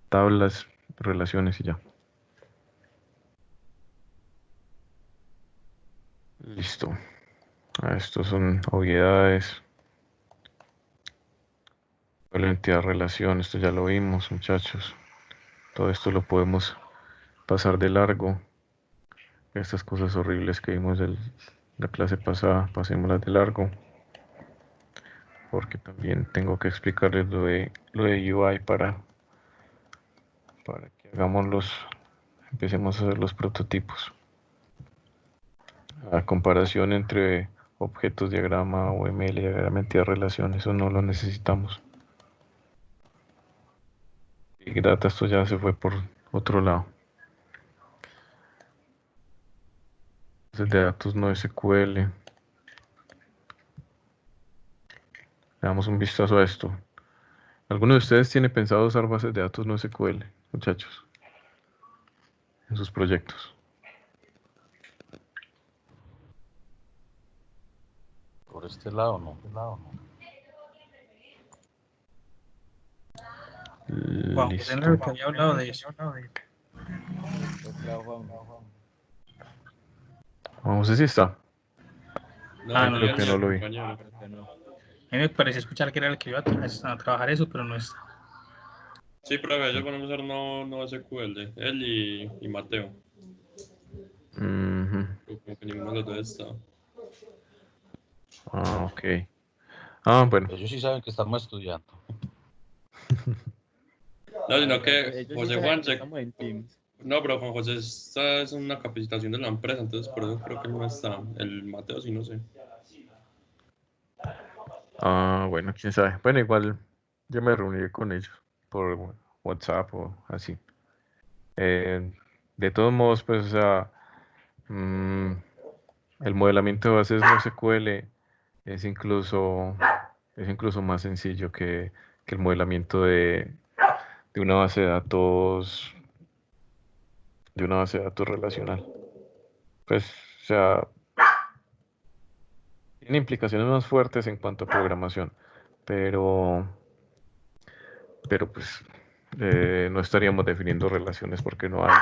Tablas, relaciones y ya. Listo. Estos son obviedades. La entidad relación, esto ya lo vimos, muchachos. Todo esto lo podemos pasar de largo. Estas cosas horribles que vimos de la clase pasada, pasémoslas de largo. Porque también tengo que explicarles lo de UI para que empecemos a hacer los prototipos. La comparación entre objetos, diagrama, UML, diagrama, entidad, relación, eso no lo necesitamos. Big Data, esto ya se fue por otro lado. Bases de datos no SQL. Le damos un vistazo a esto. ¿Alguno de ustedes tiene pensado usar bases de datos no SQL, muchachos, en sus proyectos? Por este lado, no. Juan José Listo. era el que había hablado de eso. Vamos a ver si está. No, Creo que no lo vi. a mí me pareció escuchar que era el que iba a trabajar eso, pero no está. Sí, profe, ellos van a usar no SQL, él y Mateo. Ujú. Como que ninguno de los dos está. Ok. Bueno. Ellos sí saben que estamos estudiando. No, sino que Ellos José sí Juan saben que estamos en Teams. No, pero Juan José está es una capacitación de la empresa, entonces por eso creo que no está. El Mateo sí no sé. Bueno, quién sabe. Bueno, igual yo me reuní con ellos por WhatsApp o así. De todos modos, pues, o sea, el modelamiento de bases no SQL es incluso más sencillo que el modelamiento de una base de datos relacional. Pues, o sea, tiene implicaciones más fuertes en cuanto a programación, pero pues no estaríamos definiendo relaciones porque no hay.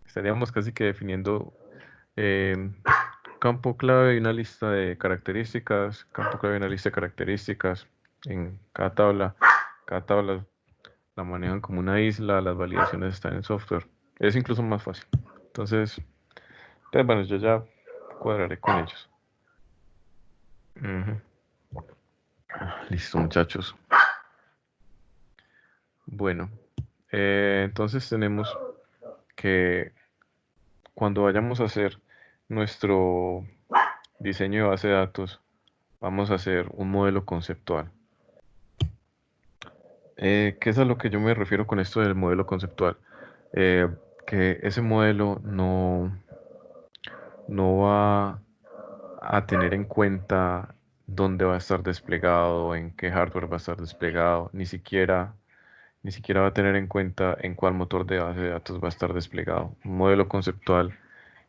Estaríamos casi que definiendo campo clave y una lista de características, campo clave y una lista de características en cada tabla. Cada tabla la manejan como una isla, las validaciones están en software. Es incluso más fácil. Entonces, bueno, yo ya cuadraré con ellos. Listo, muchachos. Bueno, entonces tenemos que cuando vayamos a hacer nuestro diseño de base de datos, vamos a hacer un modelo conceptual. ¿Qué es a lo que yo me refiero con esto del modelo conceptual? Que ese modelo no va a tener en cuenta dónde va a estar desplegado, en qué hardware va a estar desplegado, ni siquiera va a tener en cuenta en cuál motor de base de datos va a estar desplegado. Un modelo conceptual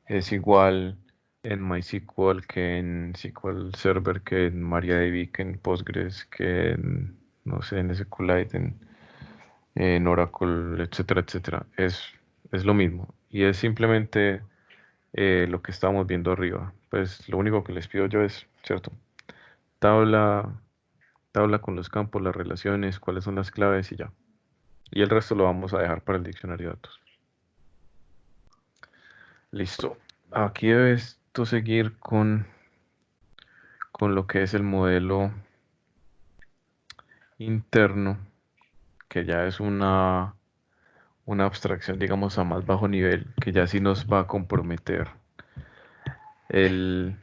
es igual en MySQL que en SQL Server, que en MariaDB, que en Postgres, que en, no sé, en SQLite, en Oracle, etcétera, etcétera. Es lo mismo. Y es simplemente lo que estamos viendo arriba. Pues lo único que les pido yo es, ¿cierto? Tabla con los campos, las relaciones, cuáles son las claves y ya. Y el resto lo vamos a dejar para el diccionario de datos. Listo. Aquí debes tú seguir con lo que es el modelo interno, que ya es una abstracción, digamos, a más bajo nivel, que ya sí nos va a comprometer el,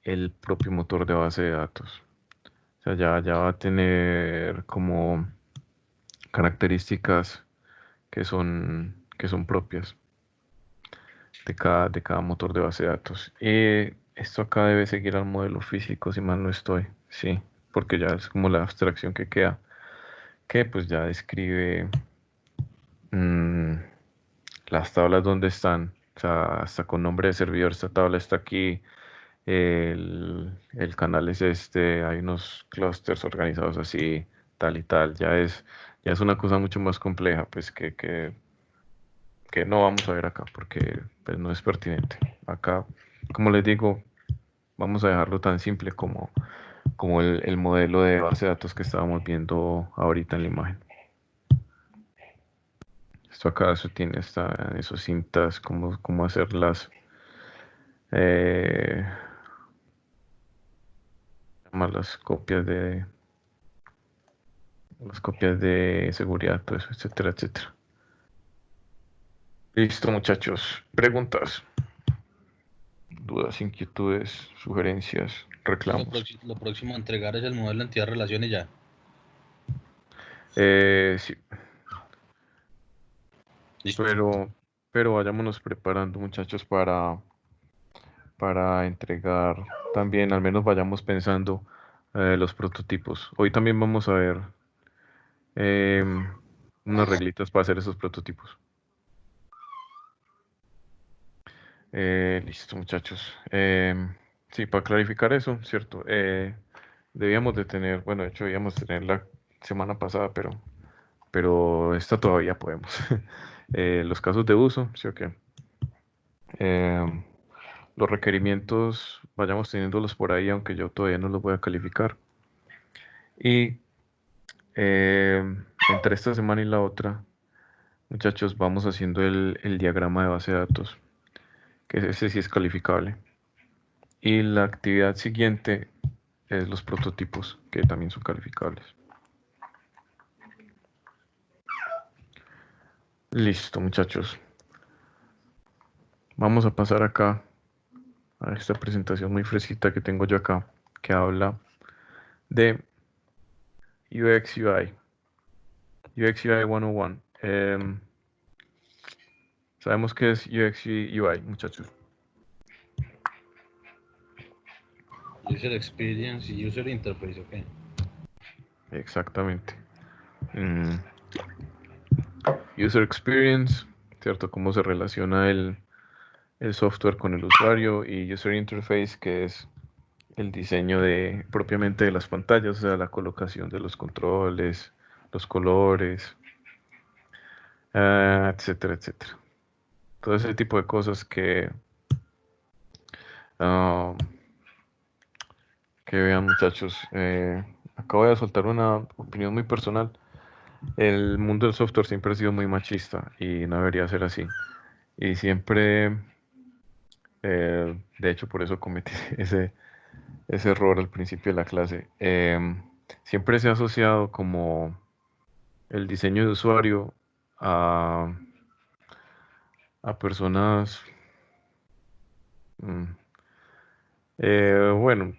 el propio motor de base de datos. O sea, ya va a tener como características que son propias de cada motor de base de datos. Y esto acá debe seguir al modelo físico, si mal no estoy. Sí, porque ya es como la abstracción que queda, que pues ya describe mm, las tablas donde están. O sea, hasta con nombre de servidor, esta tabla está aquí, el canal es este, hay unos clusters organizados así, tal y tal. Ya es una cosa mucho más compleja, pues que no vamos a ver acá, porque pues, no es pertinente. Acá, como les digo, vamos a dejarlo tan simple como el modelo de base de datos que estábamos viendo ahorita en la imagen. Esto acá, eso tiene esos cintas, cómo hacer eh, las copias de seguridad, todo eso, etcétera, etcétera. Listo, muchachos. Preguntas, dudas, inquietudes, sugerencias, Lo, reclamos. lo próximo a entregar es el modelo de entidad relación y ya. Sí, Listo. pero vayámonos preparando, muchachos, para entregar también, al menos vayamos pensando los prototipos. Hoy también vamos a ver em, unas reglitas para hacer esos prototipos. Listo, muchachos. Sí, para clarificar eso, cierto. Debíamos de tener, bueno, de hecho debíamos tener la semana pasada, pero esta todavía podemos. Los casos de uso, sí o qué. Los requerimientos, vayamos teniéndolos por ahí, aunque yo todavía no los voy a calificar. Y entre esta semana y la otra, muchachos, vamos haciendo el diagrama de base de datos, que ese sí es calificable. Y la actividad siguiente es los prototipos, que también son calificables. Listo, muchachos. Vamos a pasar acá a esta presentación muy fresquita que tengo yo acá, que habla de UX UI. UX UI 101. Sabemos qué es UX UI, muchachos. User Experience y User Interface, ok. Exactamente. User Experience, ¿cierto? Cómo se relaciona el software con el usuario, y User Interface, que es el diseño propiamente de las pantallas, o sea, la colocación de los controles, los colores, etcétera, etcétera. Todo ese tipo de cosas ah, que vean, muchachos. Acabo de soltar una opinión muy personal. El mundo del software siempre ha sido muy machista y no debería ser así. Y siempre, de hecho, por eso cometí ese error al principio de la clase. Siempre se ha asociado como el diseño de usuario a, a personas, mm, bueno,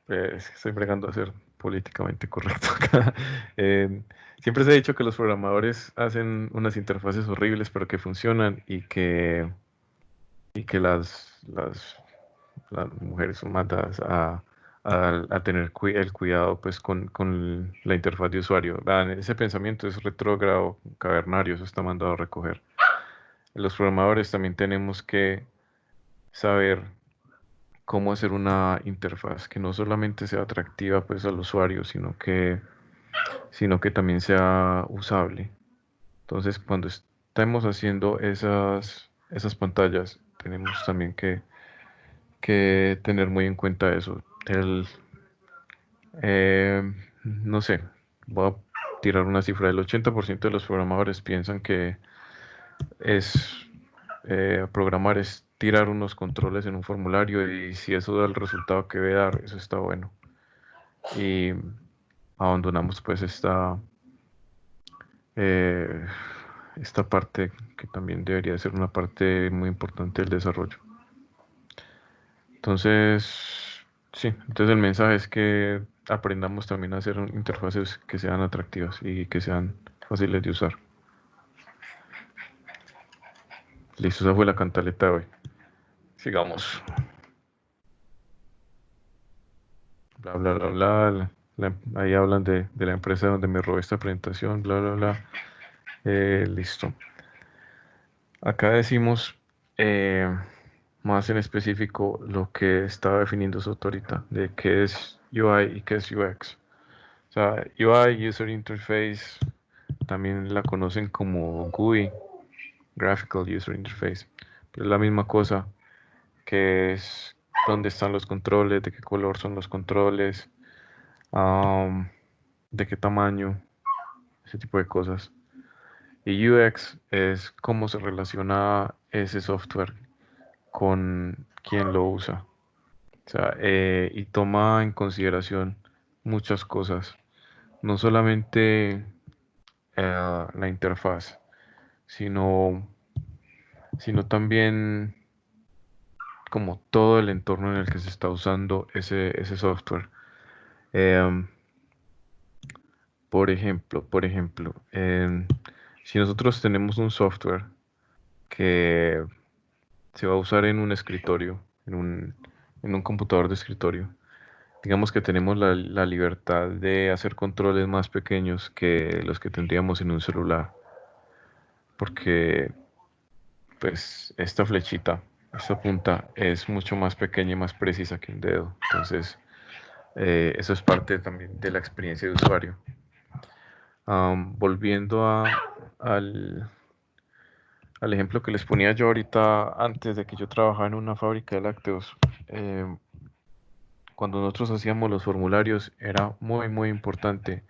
estoy bregando a ser políticamente correcto acá. Eh, Siempre se ha dicho que los programadores hacen unas interfaces horribles, pero que funcionan, y que las mujeres son mandadas a tener el cuidado pues con la interfaz de usuario. Vean, ese pensamiento es retrógrado, cavernario, eso está mandado a recoger. Los programadores también tenemos que saber cómo hacer una interfaz que no solamente sea atractiva pues al usuario, sino que también sea usable. Entonces, cuando estemos haciendo esas pantallas, tenemos también que tener muy en cuenta eso. No sé, voy a tirar una cifra: el 80% de los programadores piensan que programar es tirar unos controles en un formulario y si eso da el resultado que debe dar, eso está bueno. Y abandonamos pues eh, esta parte que también debería ser una parte muy importante del desarrollo. Entonces, sí, entonces el mensaje es que aprendamos también a hacer interfaces que sean atractivas y que sean fáciles de usar. Listo, esa fue la cantaleta de hoy. Sigamos. Bla, bla, bla, bla. Ahí hablan de la empresa donde me robé esta presentación, bla, bla, bla. Listo. Acá decimos más en específico lo que estaba definiendo Soto ahorita, de qué es UI y qué es UX. O sea, UI, User Interface, también la conocen como GUI, Graphical User Interface, pero es la misma cosa, que es dónde están los controles, de qué color son los controles, um, de qué tamaño, ese tipo de cosas. Y UX es cómo se relaciona ese software con quien lo usa. O sea, y toma en consideración muchas cosas, no solamente la interfaz, sino, sino también como todo el entorno en el que se está usando ese software. Em, por ejemplo, si nosotros tenemos un software que se va a usar en un escritorio, en un computador de escritorio, digamos que tenemos la libertad de hacer controles más pequeños que los que tendríamos en un celular, porque pues esta punta es mucho más pequeña y más precisa que un dedo. Entonces, eso es parte también de la experiencia de usuario. Volviendo al ejemplo que les ponía yo ahorita antes de que yo trabajaba en una fábrica de lácteos, eh, cuando nosotros hacíamos los formularios era muy, muy importante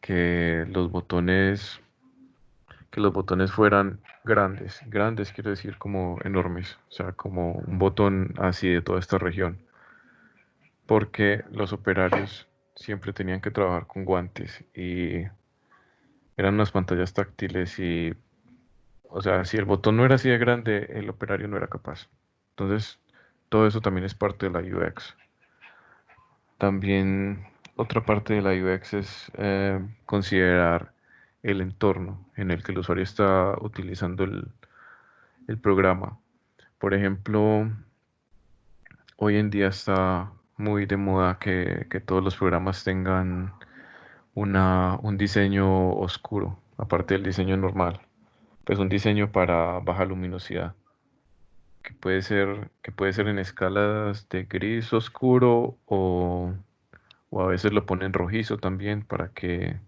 que los botones fueran grandes. Grandes quiero decir como enormes, o sea, como un botón así de toda esta región, porque los operarios siempre tenían que trabajar con guantes y eran unas pantallas táctiles y, o sea, si el botón no era así de grande, el operario no era capaz. Entonces, todo eso también es parte de la UX. También otra parte de la UX es considerar el entorno en el que el usuario está utilizando el programa. Por ejemplo, hoy en día está muy de moda que todos los programas tengan un diseño oscuro, aparte del diseño normal. Pues un diseño para baja luminosidad, que puede ser en escalas de gris oscuro o a veces lo ponen rojizo también para que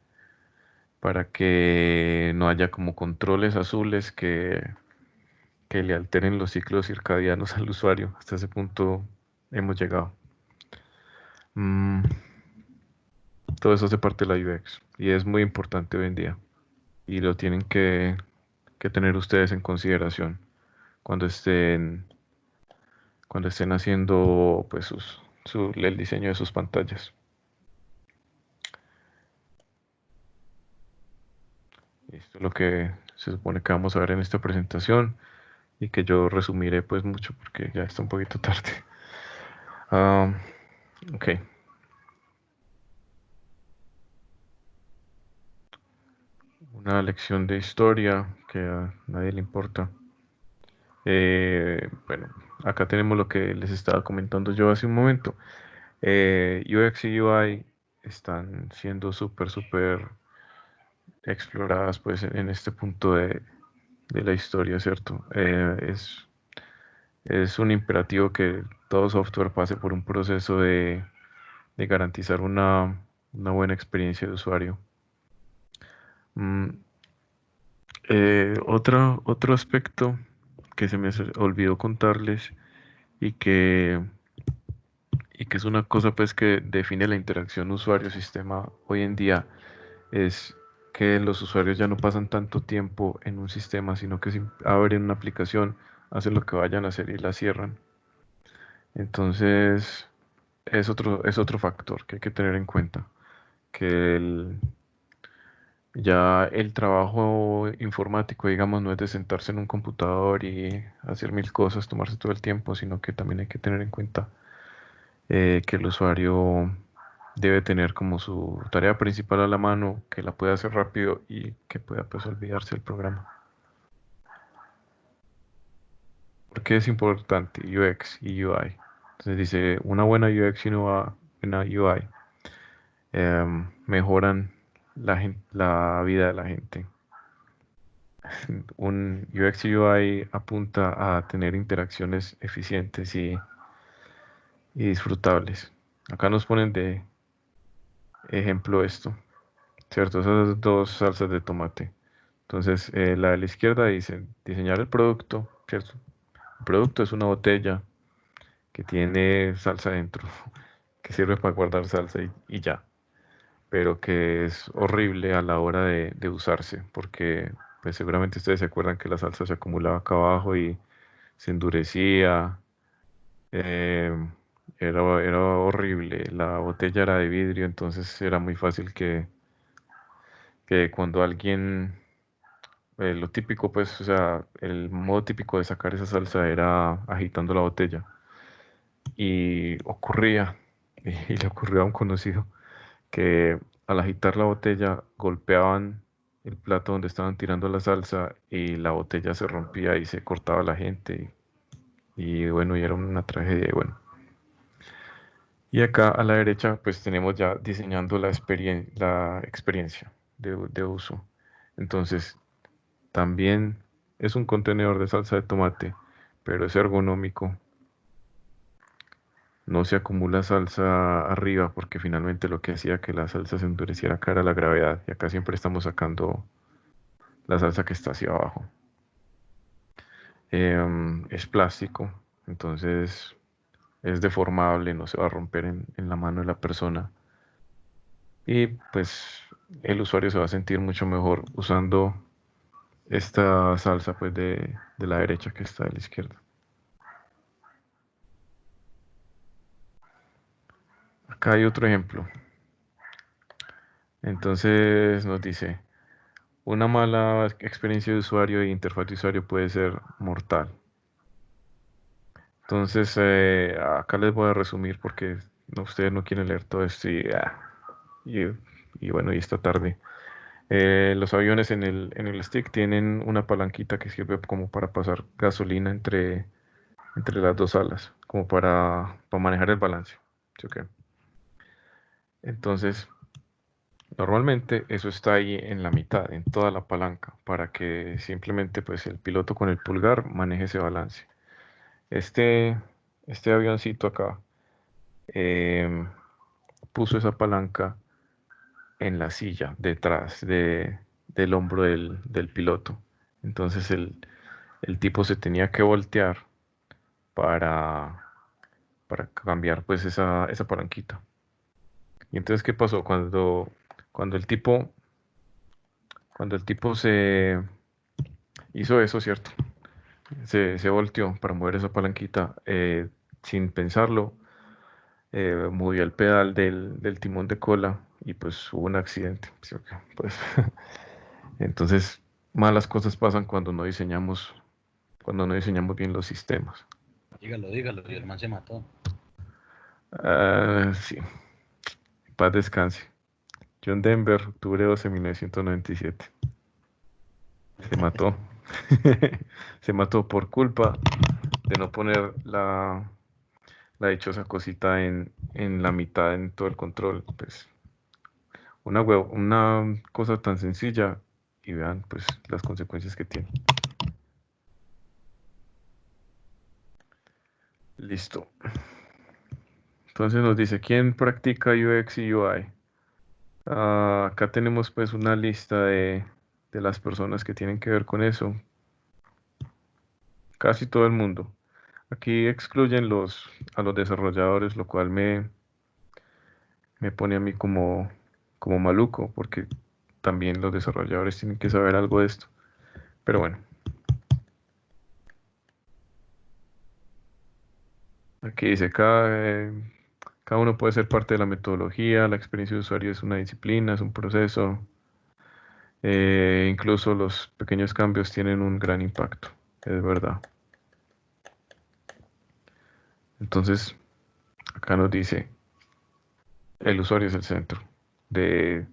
no haya como controles azules que le alteren los ciclos circadianos al usuario. Hasta ese punto hemos llegado. Mm, todo eso hace parte de la UX y es muy importante hoy en día y lo tienen que tener ustedes en consideración cuando estén haciendo pues el diseño de sus pantallas. Esto es lo que se supone que vamos a ver en esta presentación y que yo resumiré pues mucho porque ya está un poquito tarde. Ah, ok. Una lección de historia que a nadie le importa. Bueno, acá tenemos lo que les estaba comentando yo hace un momento. UX y UI están siendo súper, súper exploradas pues en este punto de la historia, ¿cierto? Es un imperativo que todo software pase por un proceso de garantizar una buena experiencia de usuario. Mm, otro aspecto que se me olvidó contarles y que es una cosa pues que define la interacción usuario-sistema hoy en día es que los usuarios ya no pasan tanto tiempo en un sistema, sino que abren una aplicación hacen lo que vayan a hacer y la cierran. Entonces, es otro factor que hay que tener en cuenta, que ya el trabajo informático, digamos, no es de sentarse en un computador y hacer mil cosas, tomarse todo el tiempo, sino que también hay que tener en cuenta que el usuario debe tener como su tarea principal a la mano, que la pueda hacer rápido y que pueda pues olvidarse del programa. ¿Por qué es importante UX y UI? Entonces dice, una buena UX y una UI mejoran la vida de la gente. Un UX y UI apunta a tener interacciones eficientes y disfrutables. Acá nos ponen de ejemplo esto, ¿cierto? Esas dos salsas de tomate. Entonces, la de la izquierda dice diseñar el producto, ¿cierto? El producto es una botella que tiene salsa dentro, que sirve para guardar salsa y ya, pero que es horrible a la hora de usarse, porque pues seguramente ustedes se acuerdan que la salsa se acumulaba acá abajo y se endurecía, eh, era horrible, la botella era de vidrio, entonces era muy fácil que cuando alguien, lo típico pues, o sea, el modo típico de sacar esa salsa era agitando la botella y ocurría, y le ocurrió a un conocido, que al agitar la botella golpeaban el plato donde estaban tirando la salsa y la botella se rompía y se cortaba la gente y bueno, y era una tragedia y bueno. Y acá a la derecha pues tenemos ya diseñando la experiencia de uso. Entonces también es un contenedor de salsa de tomate, pero es ergonómico. No se acumula salsa arriba porque finalmente lo que hacía que la salsa se endureciera cara a la gravedad. Y acá siempre estamos sacando la salsa que está hacia abajo. Es plástico, entonces es deformable, no se va a romper en la mano de la persona. Y pues el usuario se va a sentir mucho mejor usando esta salsa pues de la derecha que está de la izquierda. Acá hay otro ejemplo. Entonces nos dice, una mala experiencia de usuario e interfaz de usuario puede ser mortal. Entonces acá les voy a resumir porque ustedes no quieren leer todo esto y, y bueno, y esta tarde. Los aviones en el stick tienen una palanquita que sirve como para pasar gasolina entre las dos alas, como para manejar el balance. ¿Sí o qué? Entonces, normalmente eso está ahí en la mitad, en toda la palanca, para que simplemente pues el piloto con el pulgar maneje ese balance. Este, este avioncito acá em, puso esa palanca en la silla, detrás del hombro del piloto. Entonces el tipo se tenía que voltear para, para cambiar pues esa palanquita. Y entonces, ¿qué pasó? Cuando el tipo, cuando el tipo se hizo eso, ¿cierto? Se volteó para mover esa palanquita sin pensarlo, movió el pedal del timón de cola y pues hubo un accidente. ¿Sí o qué? Pues, entonces, malas cosas pasan cuando no diseñamos bien los sistemas. Dígalo, dígalo, y el man se mató. Ah, sí, paz descanse. John Denver, octubre 12 1997. Se mató. Se mató por culpa de no poner la dichosa cosita en la mitad en todo el control. Pues una cosa tan sencilla y vean pues las consecuencias que tiene. Listo. Entonces nos dice, ¿quién practica UX y UI? Acá tenemos pues una lista de las personas que tienen que ver con eso. Casi todo el mundo. Aquí excluyen a los desarrolladores, lo cual me pone a mí como maluco, porque también los desarrolladores tienen que saber algo de esto. Pero bueno, Aquí dice, cada uno puede ser parte de la metodología, la experiencia de usuario es una disciplina, es un proceso. Incluso los pequeños cambios tienen un gran impacto, es verdad. Entonces, acá nos dice, el usuario es el centro de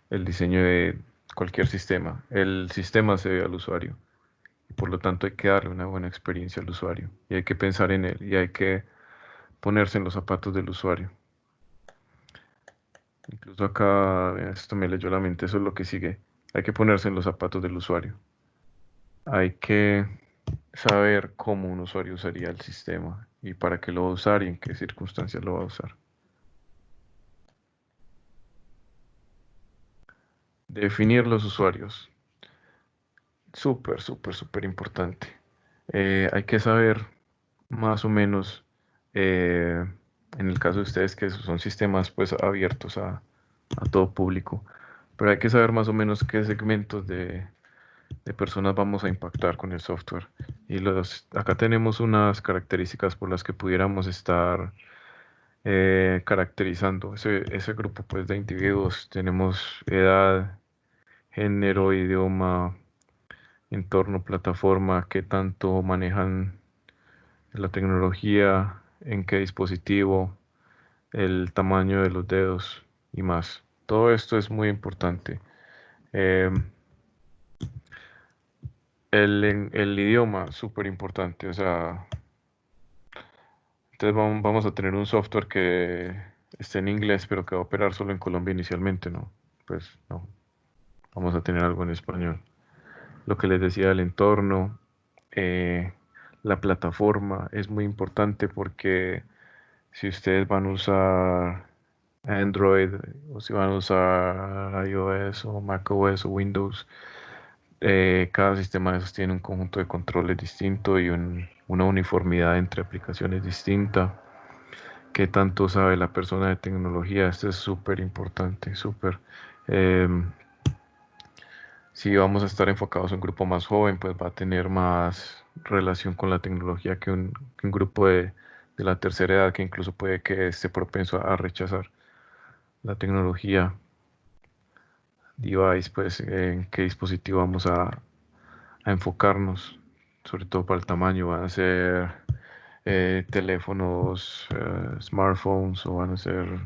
el diseño de cualquier sistema. El sistema se ve al usuario y por lo tanto hay que darle una buena experiencia al usuario y hay que pensar en él y hay que ponerse en los zapatos del usuario. Incluso acá, esto me leyó la mente, eso es lo que sigue. Hay que ponerse en los zapatos del usuario. Hay que saber cómo un usuario usaría el sistema y para qué lo va a usar y en qué circunstancias lo va a usar. Definir los usuarios. Súper, súper, súper importante. Hay que saber más o menos, eh, en el caso de ustedes que son sistemas pues abiertos a todo público, pero hay que saber más o menos qué segmentos de personas vamos a impactar con el software. Y acá tenemos unas características por las que pudiéramos estar caracterizando ese grupo pues, de individuos. Tenemos edad, género, idioma, entorno, plataforma, qué tanto manejan la tecnología, en qué dispositivo, el tamaño de los dedos y más. Todo esto es muy importante. Eh, el idioma, súper importante. O sea, entonces vamos a tener un software que esté en inglés, pero que va a operar solo en Colombia inicialmente, ¿no? Pues no, vamos a tener algo en español. Lo que les decía del entorno, eh, la plataforma es muy importante porque si ustedes van a usar Android o si van a usar iOS o macOS o Windows, cada sistema de esos tiene un conjunto de controles distinto y una uniformidad entre aplicaciones distinta. ¿Qué tanto sabe la persona de tecnología? Esto es súper importante, súper. Em, si vamos a estar enfocados en un grupo más joven, pues va a tener más relación con la tecnología que un grupo de la tercera edad que incluso puede que esté propenso a rechazar la tecnología. Device, pues en qué dispositivo vamos a enfocarnos, sobre todo para el tamaño, van a ser teléfonos, smartphones o van a ser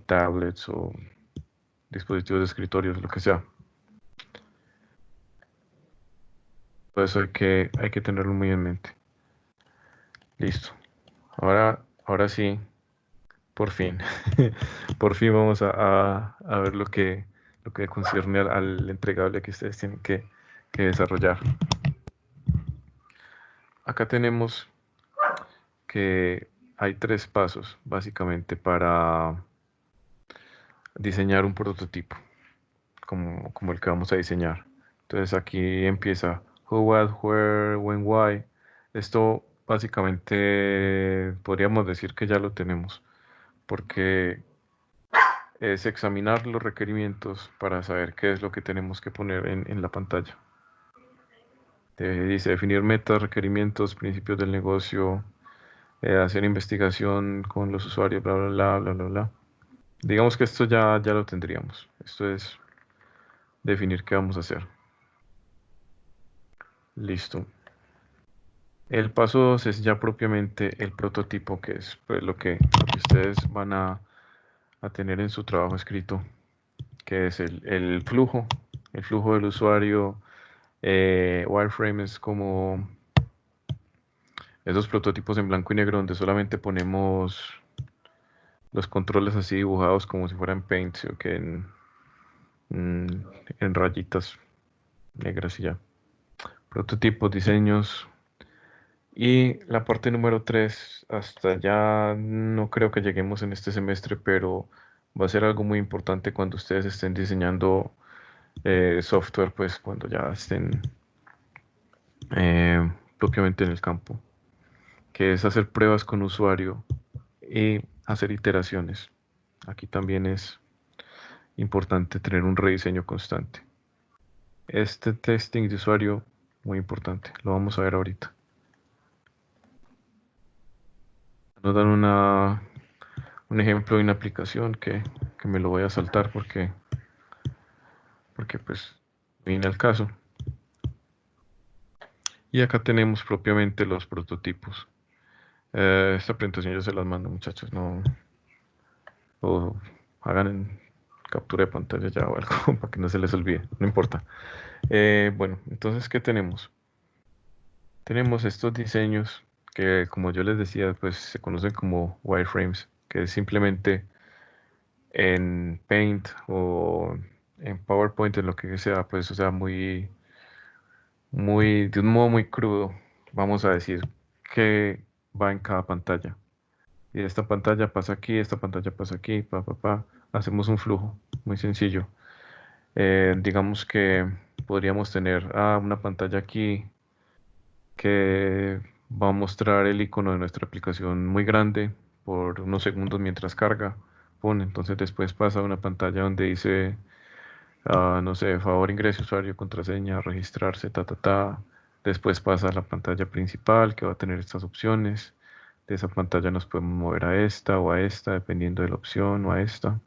tablets o dispositivos de escritorio, lo que sea. Por eso hay que tenerlo muy en mente. Listo. Ahora sí, por fin. Por fin vamos a ver lo que concierne al entregable que ustedes tienen que desarrollar. Acá tenemos que hay 3 pasos básicamente para diseñar un prototipo, como el que vamos a diseñar. Entonces aquí empieza who, what, where, when, why. Esto básicamente podríamos decir que ya lo tenemos, porque es examinar los requerimientos para saber qué es lo que tenemos que poner en la pantalla. Dice definir metas, requerimientos, principios del negocio, hacer investigación con los usuarios, bla, bla, bla, bla, bla, bla. Digamos que esto ya lo tendríamos. Esto es definir qué vamos a hacer. Listo. El paso 2 es ya propiamente el prototipo, que es pues, lo que ustedes van a tener en su trabajo escrito, que es el flujo del usuario. Wireframe es como esos prototipos en blanco y negro donde solamente ponemos los controles así dibujados como si fueran Paint o que en rayitas negras y ya. Prototipos, diseños. Y la parte número 3 hasta ya no creo que lleguemos en este semestre, pero va a ser algo muy importante cuando ustedes estén diseñando software, pues cuando ya estén propiamente en el campo, que es hacer pruebas con usuario y hacer iteraciones. Aquí también es importante tener un rediseño constante. Este testing de usuario, muy importante, lo vamos a ver ahorita. nos dan un ejemplo de una aplicación que me lo voy a saltar porque pues viene al caso. Y acá tenemos propiamente los prototipos. Esta presentación yo se las mando, muchachos, no, o hagan en captura de pantalla ya o algo para que no se les olvide, no importa. Bueno, entonces, ¿qué tenemos? Tenemos estos diseños que, como yo les decía, pues se conocen como wireframes, que es simplemente en Paint o en PowerPoint, en lo que sea, pues, o sea, de un modo muy crudo, vamos a decir que va en cada pantalla. Y esta pantalla pasa aquí, esta pantalla pasa aquí, pa. Hacemos un flujo muy sencillo. Digamos que podríamos tener una pantalla aquí que va a mostrar el icono de nuestra aplicación muy grande por unos segundos mientras carga. Entonces después pasa a una pantalla donde dice, no sé, favor ingrese usuario, contraseña, registrarse, ta. Después pasa a la pantalla principal que va a tener estas opciones. De esa pantalla nos podemos mover a esta o a esta, dependiendo de la opción, o a esta.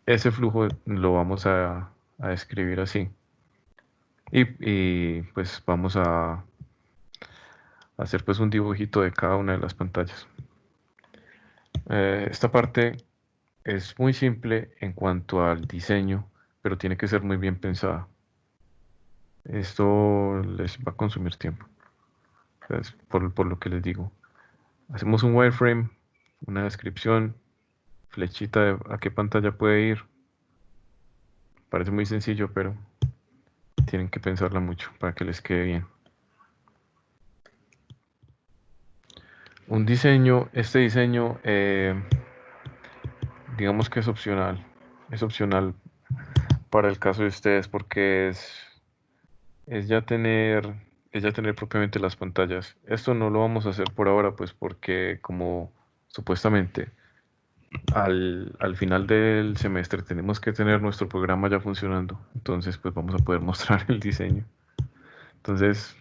Ese flujo lo vamos a escribir así. Y pues vamos a hacer pues un dibujito de cada una de las pantallas. Esta parte es muy simple en cuanto al diseño, pero tiene que ser muy bien pensada. Esto les va a consumir tiempo, pues, por lo que les digo. Hacemos un wireframe, una descripción, flechita de a qué pantalla puede ir. Parece muy sencillo, pero tienen que pensarla mucho para que les quede bien. Este diseño, digamos que es opcional. Es opcional para el caso de ustedes porque es ya tener, es ya tener propiamente las pantallas. Esto no lo vamos a hacer por ahora, pues porque como supuestamente al final del semestre tenemos que tener nuestro programa ya funcionando. Entonces, pues vamos a poder mostrar el diseño. Entonces,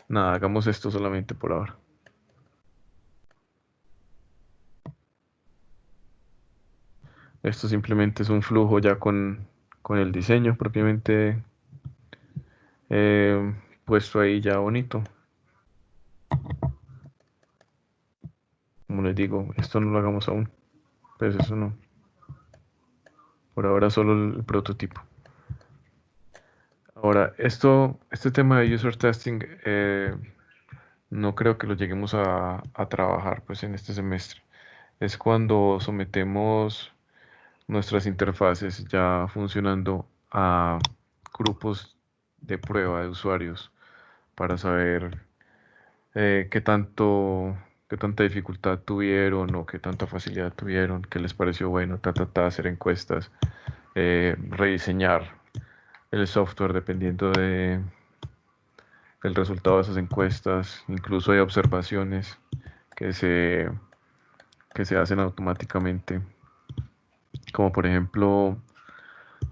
nada, hagamos esto solamente por ahora. Esto simplemente es un flujo ya con el diseño propiamente puesto ahí ya bonito. Como les digo, esto no lo hagamos aún. Pues eso no. Por ahora solo el prototipo. Ahora, este tema de user testing, no creo que lo lleguemos a trabajar pues en este semestre. Es cuando sometemos nuestras interfaces ya funcionando a grupos de prueba de usuarios para saber qué tanta dificultad tuvieron o qué tanta facilidad tuvieron, qué les pareció bueno, hacer encuestas, rediseñar el software dependiendo del resultado de esas encuestas. Incluso hay observaciones que que se hacen automáticamente, como por ejemplo,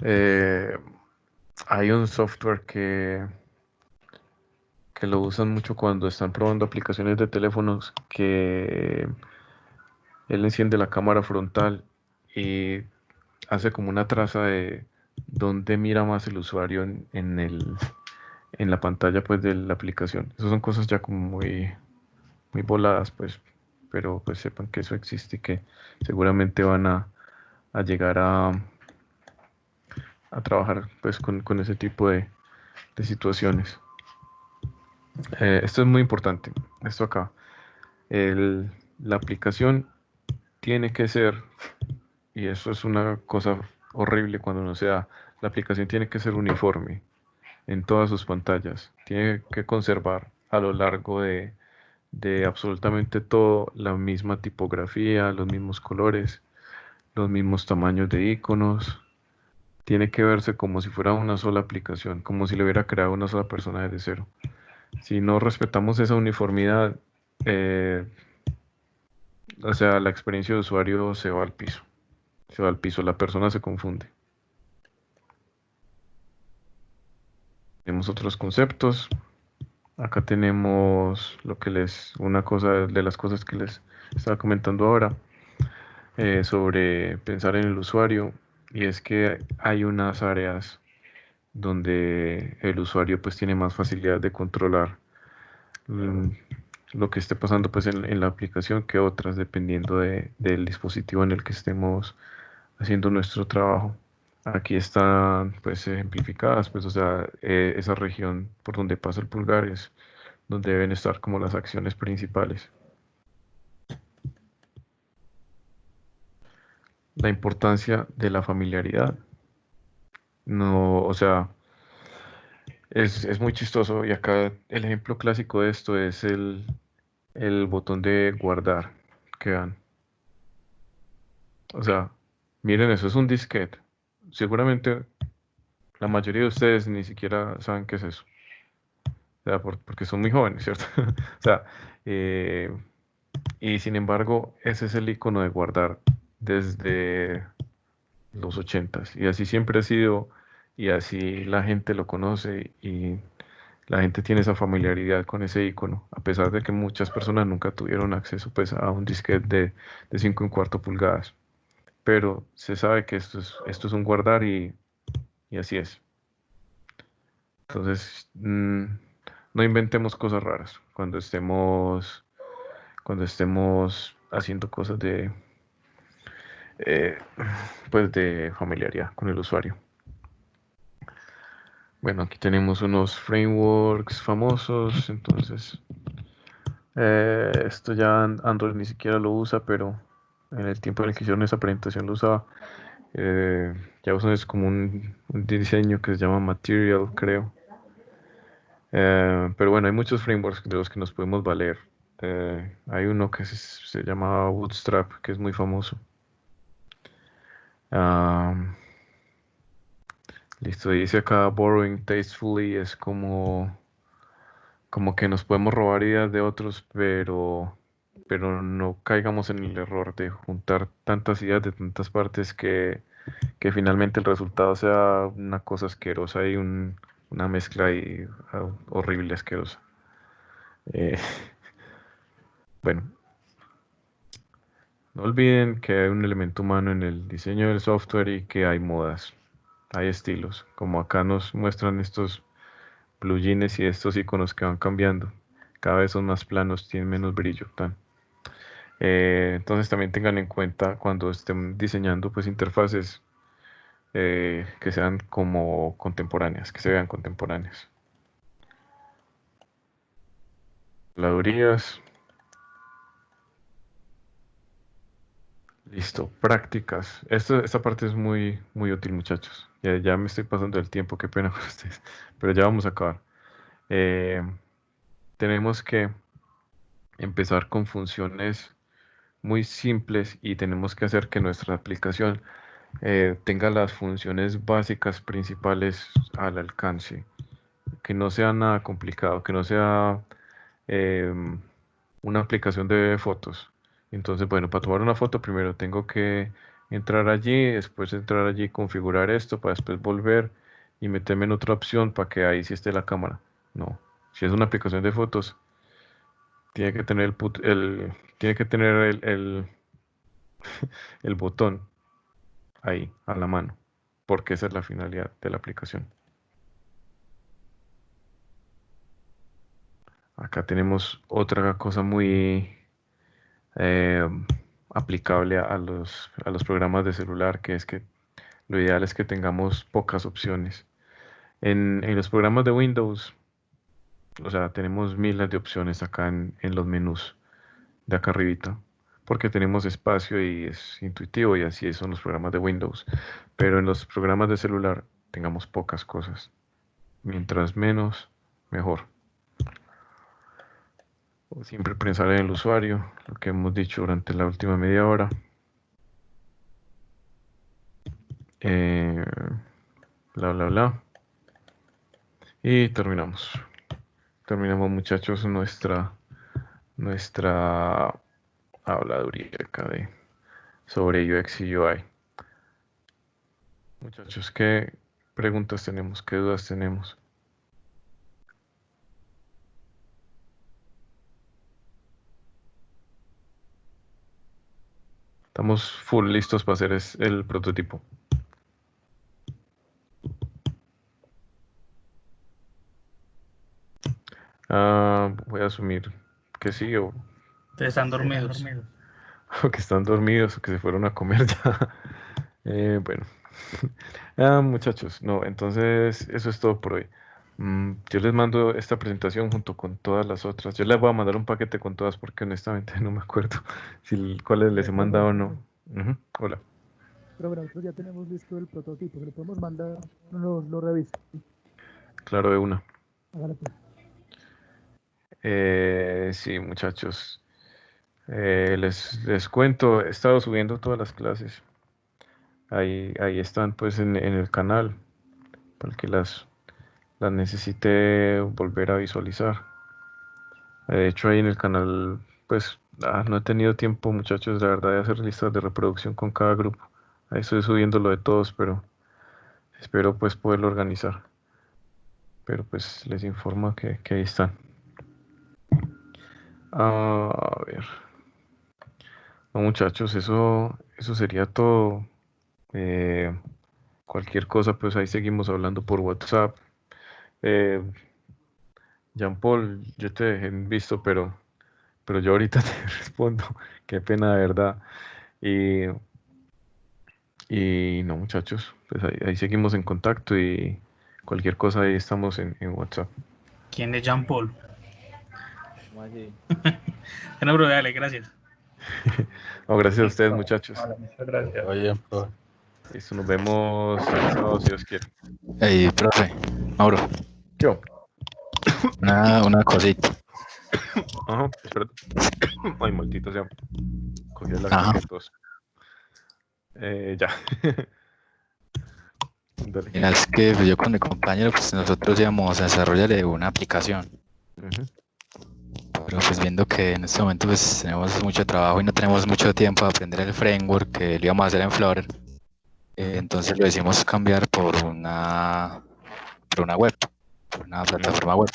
eh, hay un software que lo usan mucho cuando están probando aplicaciones de teléfonos, que él enciende la cámara frontal y hace como una traza de dónde mira más el usuario en la pantalla pues de la aplicación. Esas son cosas ya como muy voladas pues, pero pues sepan que eso existe y que seguramente van a llegar a trabajar pues con ese tipo de situaciones. Esto es muy importante, esto acá. La aplicación tiene que ser, y eso es una cosa horrible cuando no se da, la aplicación tiene que ser uniforme en todas sus pantallas. Tiene que conservar a lo largo de absolutamente todo la misma tipografía, los mismos colores, los mismos tamaños de iconos. Tiene que verse como si fuera una sola aplicación, como si le hubiera creado una sola persona desde cero. Si no respetamos esa uniformidad, eh, o sea, la experiencia de usuario se va al piso. Se va al piso, la persona se confunde. Tenemos otros conceptos. Acá tenemos una cosa de las cosas que les estaba comentando ahora sobre pensar en el usuario, y es que hay unas áreas donde el usuario pues tiene más facilidad de controlar mm, lo que esté pasando pues en la aplicación que otras, dependiendo del dispositivo en el que estemos haciendo nuestro trabajo. Aquí están pues ejemplificadas, pues o sea, esa región por donde pasa el pulgar es donde deben estar como las acciones principales. La importancia de la familiaridad. No, o sea, es muy chistoso, y acá el ejemplo clásico de esto es el botón de guardar que dan. O sea, miren, eso es un disquete. Seguramente la mayoría de ustedes ni siquiera saben qué es eso. O sea, porque son muy jóvenes, ¿cierto? O sea, eh, y sin embargo, ese es el icono de guardar desde los ochentas. Y así siempre ha sido, y así la gente lo conoce, y la gente tiene esa familiaridad con ese icono, a pesar de que muchas personas nunca tuvieron acceso pues a un disquete de 5 1/4 pulgadas. Pero se sabe que esto es un guardar, y así es. Entonces, no inventemos cosas raras cuando estemos haciendo cosas eh, pues de familiaridad con el usuario. Bueno, aquí tenemos unos frameworks famosos. Entonces, esto ya Android ni siquiera lo usa, pero en el tiempo en el que hicieron esa presentación lo usaba. Eh, ya usan es como un diseño que se llama Material, creo. Pero bueno, hay muchos frameworks de los que nos podemos valer. Hay uno que se llama Bootstrap, que es muy famoso. Ah, listo, dice acá borrowing tastefully, es como que nos podemos robar ideas de otros, pero no caigamos en el error de juntar tantas ideas de tantas partes que finalmente el resultado sea una cosa asquerosa, y una mezcla ahí, horrible, asquerosa. Eh, bueno, no olviden que hay un elemento humano en el diseño del software, y que hay modas, hay estilos, como acá nos muestran estos plugins y estos iconos que van cambiando. Cada vez son más planos, tienen menos brillo. Entonces también tengan en cuenta cuando estén diseñando pues interfaces, que sean como contemporáneas, que se vean contemporáneas. Habladurías. Listo, prácticas. Esta parte es muy, muy útil, muchachos. Ya me estoy pasando el tiempo, qué pena con ustedes, pero ya vamos a acabar. Eh, tenemos que empezar con funciones muy simples, y tenemos que hacer que nuestra aplicación tenga las funciones básicas principales al alcance, que no sea nada complicado, que no sea em, una aplicación de fotos. Entonces, bueno, para tomar una foto primero tengo que entrar allí, después entrar allí, configurar esto para después volver y meterme en otra opción para que ahí sí esté la cámara. No, si es una aplicación de fotos, tiene que tener tiene que tener el botón ahí a la mano, porque esa es la finalidad de la aplicación. Acá tenemos otra cosa muy eh, aplicable a los programas de celular, que es que lo ideal es que tengamos pocas opciones. En los programas de Windows, o sea, tenemos miles de opciones acá en los menús de acá arribita, porque tenemos espacio y es intuitivo, y así son los programas de Windows. Pero en los programas de celular tengamos pocas cosas. Mientras menos, mejor. Siempre pensar en el usuario, lo que hemos dicho durante la última media hora. Eh, bla, bla, bla. Y terminamos. Terminamos, muchachos, nuestra habladuría acá sobre UX y UI. Muchachos, ¿qué preguntas tenemos? ¿Qué dudas tenemos? Estamos full listos para hacer el prototipo. Voy a asumir que sí o Ustedes están dormidos. que están dormidos o que se fueron a comer ya. Bueno. Muchachos, no, entonces eso es todo por hoy. Yo les mando esta presentación junto con todas las otras. Yo les voy a mandar un paquete con todas porque honestamente no me acuerdo cuáles les he mandado o no. Hola. Pero bueno, nosotros ya tenemos listo el prototipo, se lo podemos mandar, lo revisa. Claro, de una. Hágale pues. Sí, muchachos. Les cuento, he estado subiendo todas las clases. Ahí están pues en el canal para el que las necesite volver a visualizar. De hecho ahí en el canal pues no he tenido tiempo, muchachos, la verdad, de hacer listas de reproducción con cada grupo. Ahí estoy subiendo lo de todos, pero espero pues poderlo organizar. Pero pues les informo que ahí están. A ver. No, muchachos, eso sería todo. Cualquier cosa, pues ahí seguimos hablando por WhatsApp. Jean Paul, yo te dejé en visto, pero yo ahorita te respondo. Qué pena, de verdad. Y, y no, muchachos, pues ahí seguimos en contacto y cualquier cosa ahí estamos en WhatsApp. ¿Quién es Jean Paul? ¿Cómo así? Bueno, bro, dale, gracias. No, gracias a ustedes, muchachos. Vale, muchas gracias. Oye, profe. Listo, nos vemos el sábado si Dios quiere. Hey, profe, Mauro, Yo. una cosita. Ajá, espérate. Ay, maldito sea. Cogí la Ajá. tos. Ya. Dale. Mira, es que pues, yo con mi compañero, pues nosotros íbamos a desarrollar una aplicación, Ujú. pero pues viendo que en este momento pues tenemos mucho trabajo y no tenemos mucho tiempo de aprender el framework que lo íbamos a hacer en Flutter, entonces lo decidimos cambiar por una web, por una plataforma web.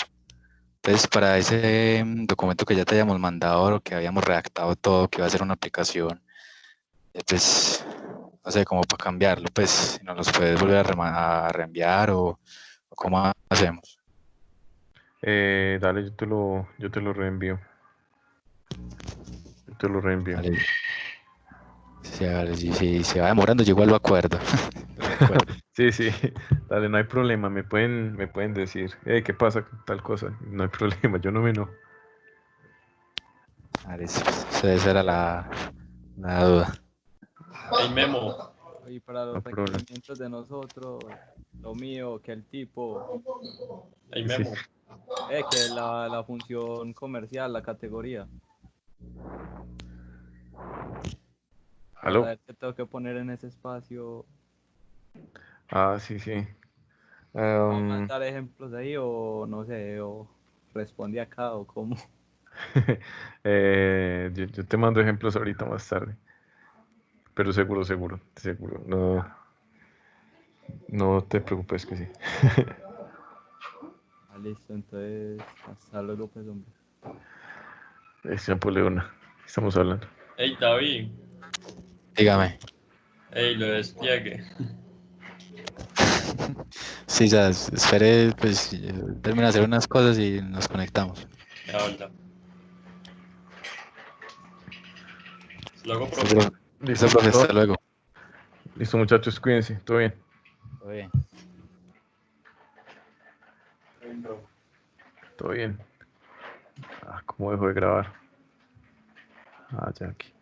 Entonces, para ese documento que ya te habíamos mandado, que habíamos redactado todo, que iba a ser una aplicación, pues, no sé, como para cambiarlo, pues, si nos los puedes volver a reenviar o cómo hacemos. Dale, yo te lo reenvío. Yo te lo reenvío. Vale. Si se va demorando, yo igual lo acuerdo. Sí, sí, dale, no hay problema. Me pueden decir, ¿qué pasa con tal cosa? No hay problema, yo no me enojo. Vale, esa era la duda. Hey, Memo. Y para los No problema. requerimientos de nosotros, lo mío, que el tipo, Hey, Sí. Memo. que la función comercial, la categoría. ¿Aló? Saber qué tengo que poner en ese espacio. Sí, sí. ¿Vamos a mandar ejemplos ahí o no sé, o responde acá o cómo? Yo te mando ejemplos ahorita más tarde. Pero seguro. No te preocupes que sí. Listo, entonces, hasta luego, pues, hombre. Es Napoleona. Estamos hablando. Hey, David. Dígame. Hey, lo despliegue. Sí, ya, espere, pues, termina de hacer unas cosas y nos conectamos. Ya, hola. Luego, Listo, profe. profe. Listo, profe, hasta luego. Listo, muchachos, cuídense. Todo bien. Todo bien. Todo bien. ¿Cómo dejo de grabar? Ya aquí.